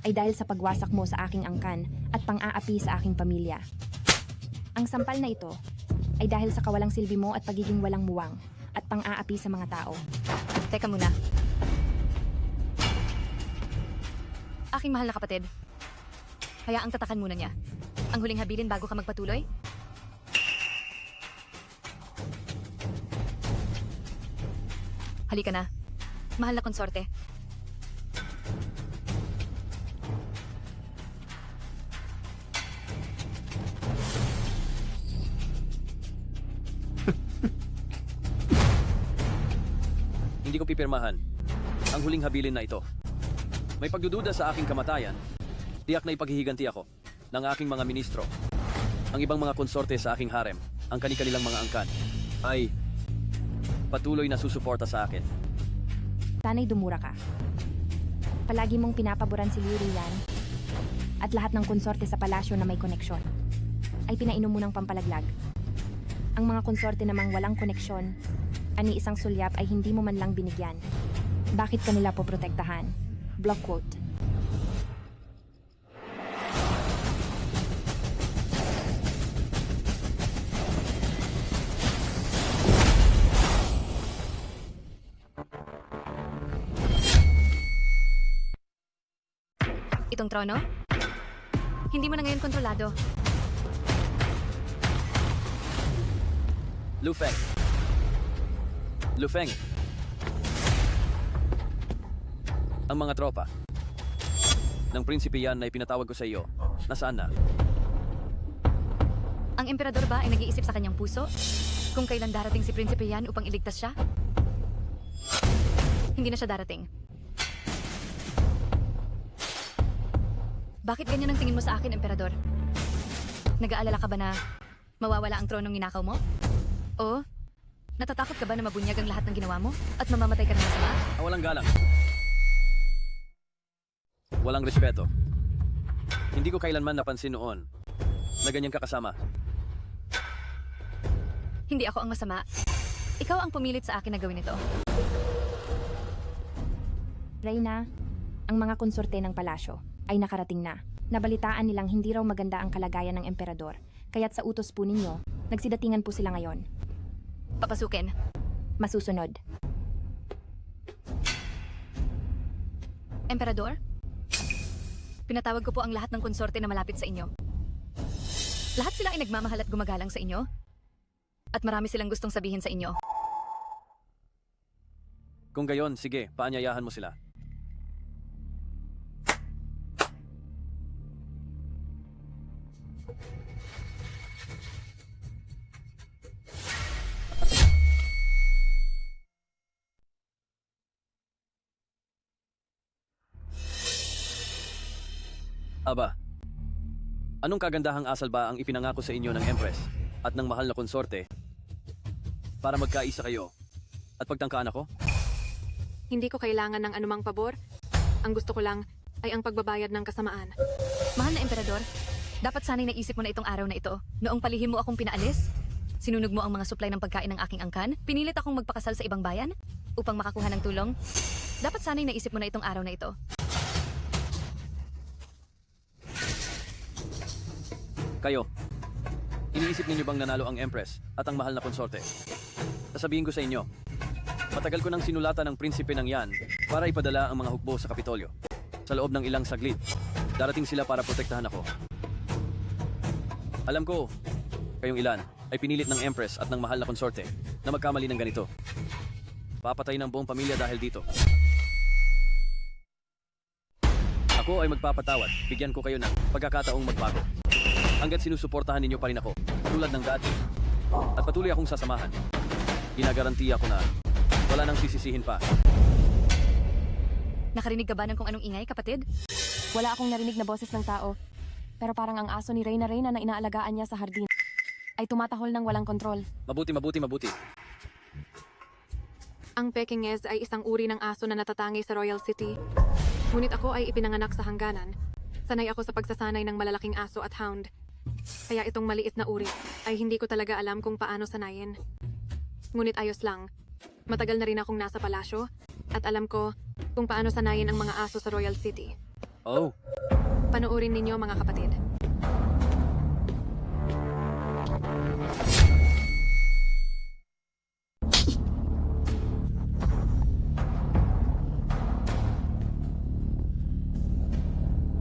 ay dahil sa pagwasak mo sa aking angkan at pang-aapi sa aking pamilya. Ang sampal na ito ay dahil sa kawalang silbi mo at pagiging walang muwang at pang-aapi sa mga tao. Teka muna. Aking mahal na kapatid, hayaang tatakan muna niya. Ang huling habilin bago ka magpatuloy? Halika na. Mahal na konsorte. Hindi ko pipirmahan ang huling habilin na ito. May pagdududa sa aking kamatayan, tiyak na ipaghihiganti ako ng aking mga ministro. Ang ibang mga konsorte sa aking harem, ang kanilang mga angkan, ay patuloy na susuporta sa akin. Sana'y dumura ka. Palagi mong pinapaboran si Liu Rian at lahat ng konsorte sa palasyo na may koneksyon ay pinainom mo ng pampalaglag. Ang mga konsorte namang walang koneksyon, ani isang sulyap ay hindi mo man lang binigyan. Bakit kanila poprotektahan? Block quote. Itong trono? Hindi mo na ngayon kontrolado. Lu Feng. Lu Feng. Ang mga tropa ng prinsipe yan na ipinatawag ko sa iyo, nasaan na? Ang emperador ba ay nag-iisip sa kanyang puso? Kung kailan darating si Prinsipe Yan upang iligtas siya? Hindi na siya darating. Bakit ganyan ang tingin mo sa akin, emperador? Nag-aalala ka ba na mawawala ang tronong ninakaw mo? O natatakot ka ba na mabunyag ang lahat ng ginawa mo at mamamatay ka na masama? Walang galang. Walang respeto. Hindi ko kailanman napansin noon na ganyan ka kasama. Hindi ako ang masama. Ikaw ang pumilit sa akin na gawin ito. Reyna, ang mga konsorte ng palasyo ay nakarating na. Nabalitaan nilang hindi raw maganda ang kalagayan ng emperador, kaya't sa utos po ninyo, nagsidatingan po sila ngayon. Papasukin. Masusunod. Emperador? Pinatawag ko po ang lahat ng konsorte na malapit sa inyo. Lahat sila ay nagmamahal at gumagalang sa inyo. At marami silang gustong sabihin sa inyo. Kung gayon, sige, paanyayahan mo sila. Aba, anong kagandahang asal ba ang ipinangako sa inyo ng Empress at ng mahal na konsorte para magkaisa kayo at pagtangkaan ako? Hindi ko kailangan ng anumang pabor. Ang gusto ko lang ay ang pagbabayad ng kasamaan. Mahal na emperador, dapat sana'y naisip mo na itong araw na ito. Noong palihim mo akong pinaalis, sinunog mo ang mga supply ng pagkain ng aking angkan, pinilit akong magpakasal sa ibang bayan upang makakuha ng tulong. Dapat sana'y naisip mo na itong araw na ito. Kayo, iniisip ninyo bang nanalo ang Empress at ang mahal na konsorte? Sasabihin ko sa inyo, matagal ko nang sinulatan ng prinsipe ng yan para ipadala ang mga hukbo sa Kapitolyo. Sa loob ng ilang saglit, darating sila para protektahan ako. Alam ko, kayong ilan ay pinilit ng Empress at ng mahal na konsorte na magkamali ng ganito. Papatay ng buong pamilya dahil dito. Ako ay magpapatawad, bigyan ko kayo ng pagkakataong magbago. Hanggat sinusuportahan ninyo pa rin ako, tulad ng dati. At patuloy akong sasamahan. Ginagarantiya ko na wala nang sisisihin pa. Nakarinig ka ba ng kung anong ingay, kapatid? Wala akong narinig na boses ng tao. Pero parang ang aso ni Reyna na inaalagaan niya sa hardin ay tumatahol ng walang kontrol. Mabuti. Ang Pekingese ay isang uri ng aso na natatangi sa Royal City. Ngunit ako ay ipinanganak sa hangganan. Sanay ako sa pagsasanay ng malalaking aso at hound. Kaya itong maliit na uri ay hindi ko talaga alam kung paano sanayin. Ngunit ayos lang. Matagal na rin akong nasa palasyo at alam ko kung paano sanayin ang mga aso sa Royal City. Oh. Panoorin ninyo mga kapatid.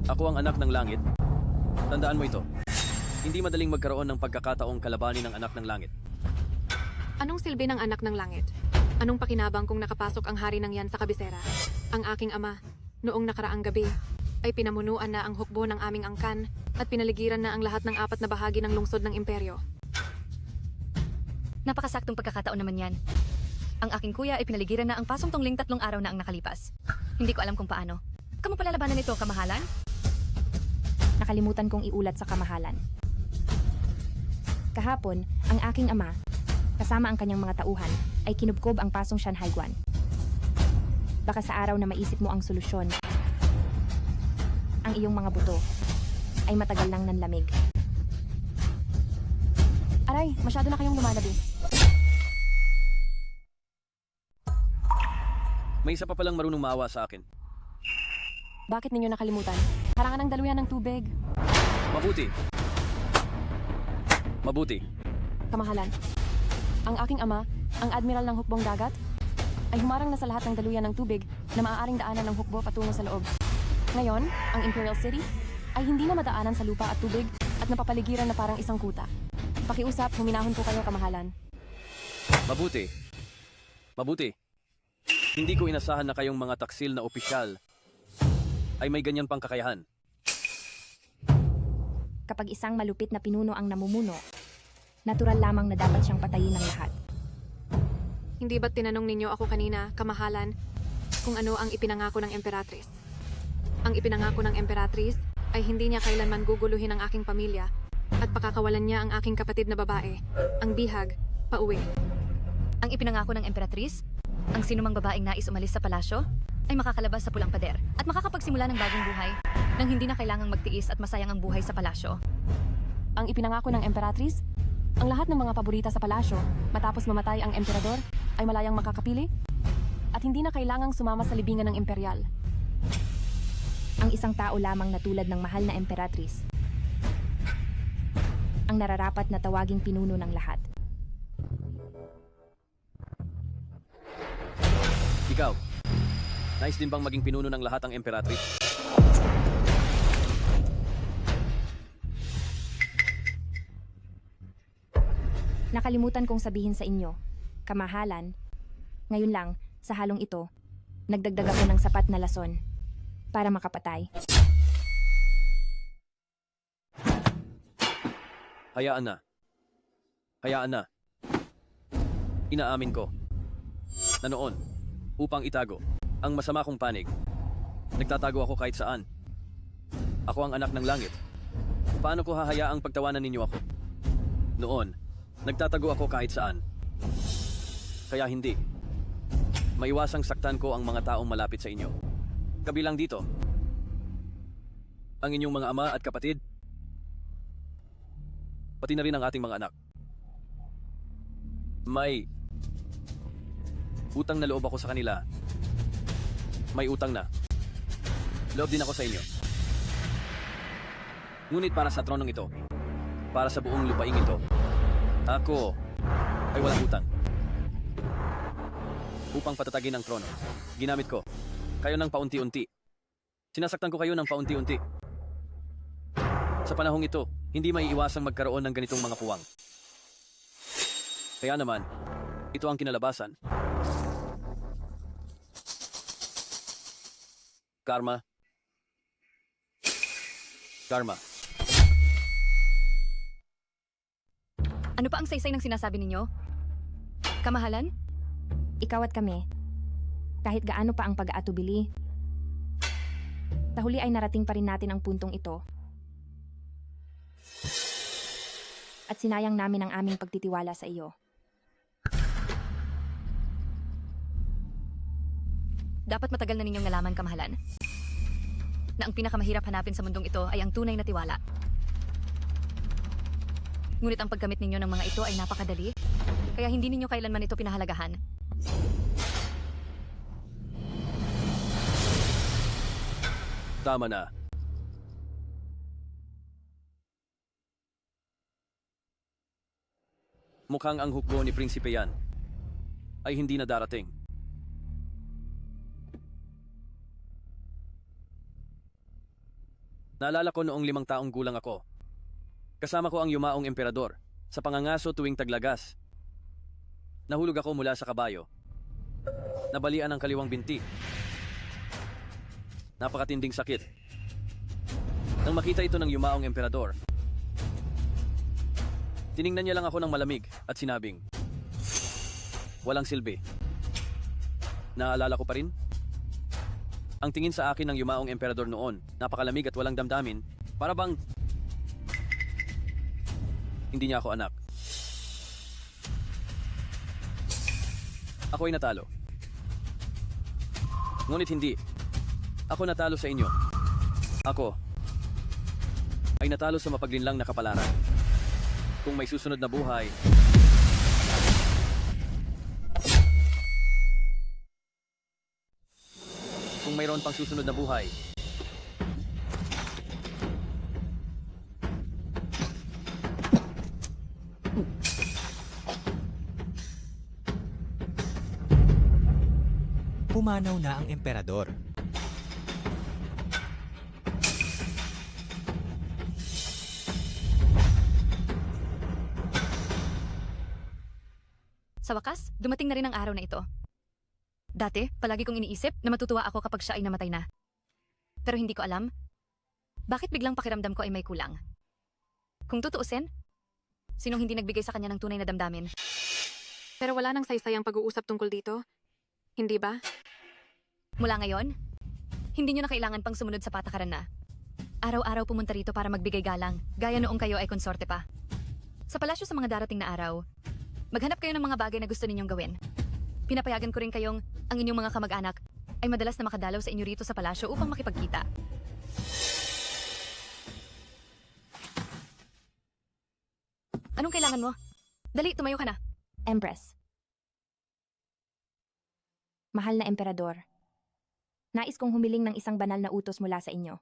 Ako ang anak ng langit. Tandaan mo ito. Hindi madaling magkaroon ng pagkakataong kalabanin ng anak ng langit. Anong silbi ng anak ng langit? Anong pakinabang kung nakapasok ang hari ng yan sa kabisera? Ang aking ama, noong nakaraang gabi, ay pinamunuan na ang hukbo ng aming angkan at pinaligiran na ang lahat ng 4 na bahagi ng lungsod ng imperyo. Napakasaktong pagkakataon naman yan. Ang aking kuya ay pinaligiran na ang pasong tungling 3 araw na ang nakalipas. Hindi ko alam kung paano. Kamu palalabanan nito, kamahalan? Nakalimutan kong iulat sa kamahalan. Kahapon, ang aking ama, kasama ang kanyang mga tauhan, ay kinubkob ang pasong Shanhaiguan. Baka sa araw na maisip mo ang solusyon, ang iyong mga buto ay matagal nang nanlamig. Aray, masyado na kayong lumalabis. May isa pa palang marunong maawa sa akin. Bakit ninyo nakalimutan? Harangan ng daluyan ng tubig. Mabuti. Mabuti. Kamahalan. Ang aking ama, ang admiral ng hukbong dagat, ay humarang na sa lahat ng daluyan ng tubig na maaaring daanan ng hukbo patungo sa loob. Ngayon, ang Imperial City ay hindi na madaanan sa lupa at tubig at napapaligiran na parang isang kuta. Pakiusap, huminahon po kayo, kamahalan. Mabuti. Mabuti. Hindi ko inasahan na kayong mga taksil na opisyal ay may ganyan pang kakayahan. Kapag isang malupit na pinuno ang namumuno, natural lamang na dapat siyang patayin ng lahat. Hindi ba't tinanong ninyo ako kanina, kamahalan, kung ano ang ipinangako ng Emperatriz? Ang ipinangako ng Emperatriz ay hindi niya kailanman guguluhin ang aking pamilya at pakakawalan niya ang aking kapatid na babae, ang bihag, pauwi. Ang ipinangako ng Emperatriz? Ang sinumang babaeng nais umalis sa palasyo ay makakalabas sa pulang pader at makakapagsimula ng bagong buhay nang hindi na kailangang magtiis at masayang ang buhay sa palasyo. Ang ipinangako ng Emperatriz, ang lahat ng mga paborita sa palasyo matapos mamatay ang emperador ay malayang makakapili at hindi na kailangang sumama sa libingan ng imperial. Ang isang tao lamang na tulad ng mahal na Emperatriz ang nararapat na tawaging pinuno ng lahat. Ikaw, nais din bang maging pinuno ng lahat ang Emperatriz? Nakalimutan kong sabihin sa inyo, kamahalan, ngayon lang, sa halong ito, nagdagdag ako ng sapat na lason para makapatay. Hayaan na. Hayaan na. Inaamin ko na noon, upang itago ang masama kong panig, nagtatago ako kahit saan. Ako ang anak ng langit. Paano ko hahayaang pagtawanan ninyo ako? Noon, nagtatago ako kahit saan. Kaya hindi. Maiwasang saktan ko ang mga taong malapit sa inyo. Kabilang dito, ang inyong mga ama at kapatid, pati na rin ang ating mga anak. May utang na loob ako sa kanila. May utang na loob din ako sa inyo. Ngunit para sa tronong ito, para sa buong lupaing ito, ako ay walang utang. Upang patatagin ang trono, ginamit ko kayo ng paunti-unti. Sinasaktan ko kayo ng paunti-unti. Sa panahong ito, hindi may iwasang magkaroon ng ganitong mga puwang. Kaya naman, ito ang kinalabasan. Karma. Karma. Ano pa ang saysay ng sinasabi ninyo? Kamahalan? Ikaw at kami, kahit gaano pa ang pag-aatubili, sa huli ay narating pa rin natin ang puntong ito. At sinayang namin ang aming pagtitiwala sa iyo. Dapat matagal na ninyong nalaman, kamahalan, na ang pinakamahirap hanapin sa mundong ito ay ang tunay na tiwala. Ngunit ang paggamit ninyo ng mga ito ay napakadali, kaya hindi ninyo kailanman ito pinahalagahan. Tama na. Mukhang ang hukbo ni Prinsipe yan ay hindi na darating. Naalala ko noong 5 taong gulang ako. Kasama ko ang yumaong emperador sa pangangaso tuwing taglagas. Nahulog ako mula sa kabayo. Nabalian ang kaliwang binti. Napakatinding sakit. Nang makita ito ng yumaong emperador, tiningnan niya lang ako ng malamig at sinabing, "Walang silbi. Naaalala ko pa rin? Ang tingin sa akin ng yumaong emperador noon, napakalamig at walang damdamin, para bang hindi niya ako anak. Ako ay natalo. Ngunit hindi. Ako natalo sa inyo. Ako ay natalo sa mapaglinlang na kapalaran. Kung may susunod na buhay, kung mayroon pang susunod na buhay, Pumanaw na ang emperador. Sa wakas, dumating na rin ang araw na ito. Dati, palagi kong iniisip na matutuwa ako kapag siya ay namatay na. Pero hindi ko alam, bakit biglang pakiramdam ko ay may kulang. Kung tutuusin, sinong hindi nagbigay sa kanya ng tunay na damdamin? Pero wala nang saysayang pag-uusap tungkol dito. Hindi ba? Mula ngayon, hindi nyo na kailangan pang sumunod sa patakaran na. Araw-araw pumunta rito para magbigay galang, gaya noong kayo ay konsorte pa. Sa palasyo sa mga darating na araw, maghanap kayo ng mga bagay na gusto ninyong gawin. Pinapayagan ko rin kayong ang inyong mga kamag-anak ay madalas na makadalaw sa inyo rito sa palasyo upang makipagkita. Anong kailangan mo? Dali, tumayo ka na. Empress. Mahal na emperador. Nais kong humiling ng isang banal na utos mula sa inyo.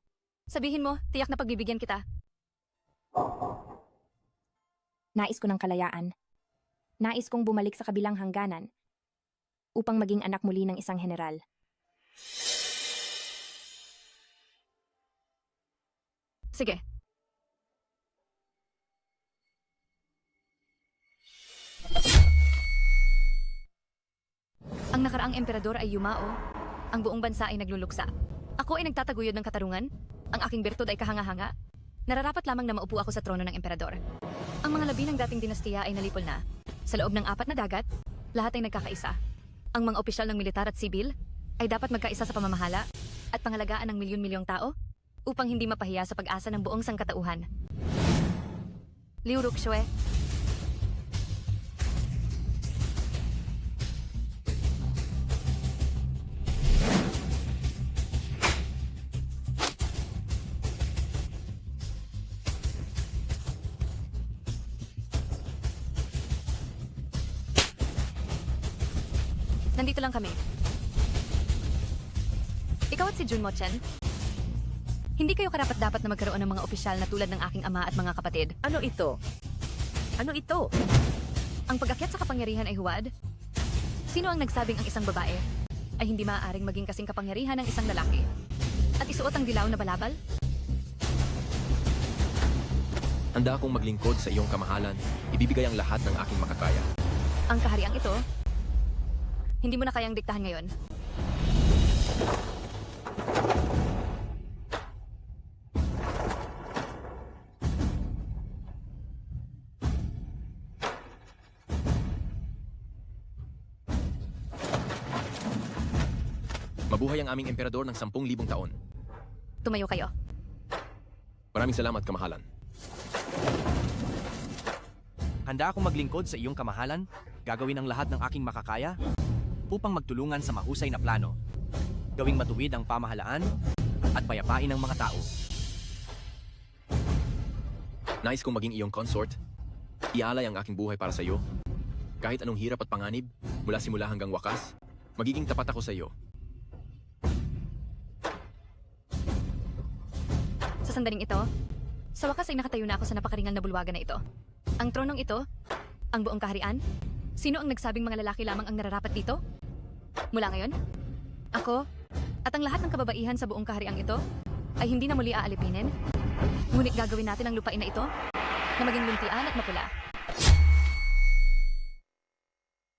Sabihin mo, tiyak na pagbibigyan kita. Nais ko ng kalayaan. Nais kong bumalik sa kabilang hangganan upang maging anak muli ng isang general. Sige. Ang nakaraang emperador ay yumao. Ang buong bansa ay nagluluksa. Ako ay nagtataguyod ng katarungan. Ang aking bertud ay kahanga-hanga. Nararapat lamang na maupo ako sa trono ng emperador. Ang mga labi ng dating dinastiya ay nalipol na. Sa loob ng 4 na dagat, lahat ay nagkakaisa. Ang mga opisyal ng militar at sibil ay dapat magkaisa sa pamamahala at pangalagaan ng milyon-milyong tao upang hindi mapahiya sa pag-asa ng buong sangkatauhan. Liu Ruxue. Nandito lang kami. Ikaw at si Junmo Chen? Hindi kayo karapat-dapat na magkaroon ng mga opisyal na tulad ng aking ama at mga kapatid. Ano ito? Ano ito? Ang pag-akyat sa kapangyarihan ay huwad? Sino ang nagsabing ang isang babae ay hindi maaaring maging kasing kapangyarihan ng isang lalaki? At isuot ang dilaw na balabal? Handa akong maglingkod sa iyong kamahalan. Ibibigay ang lahat ng aking makakaya. Ang kahariang ito, hindi mo na kayang diktahan ngayon. Mabuhay ang aming emperador ng 10,000 taon. Tumayo kayo. Maraming salamat, kamahalan. Handa akong maglingkod sa iyong kamahalan, gagawin ang lahat ng aking makakaya upang magtulungan sa mahusay na plano, gawing matuwid ang pamahalaan at payapain ang mga tao. Nais kong maging iyong consort, ialay ang aking buhay para sa iyo. Kahit anong hirap at panganib, mula simula hanggang wakas, magiging tapat ako sa iyo. Sa sandaling ito, sa wakas ay nakatayo na ako sa napakaringal na bulwagan na ito. Ang tronong ito, ang buong kaharian, sino ang nagsabing mga lalaki lamang ang nararapat dito? Mula ngayon, ako at ang lahat ng kababaihan sa buong kahariang ito ay hindi na muli aalipinin. Ngunit gagawin natin ang lupain na ito na maging luntian at mapula.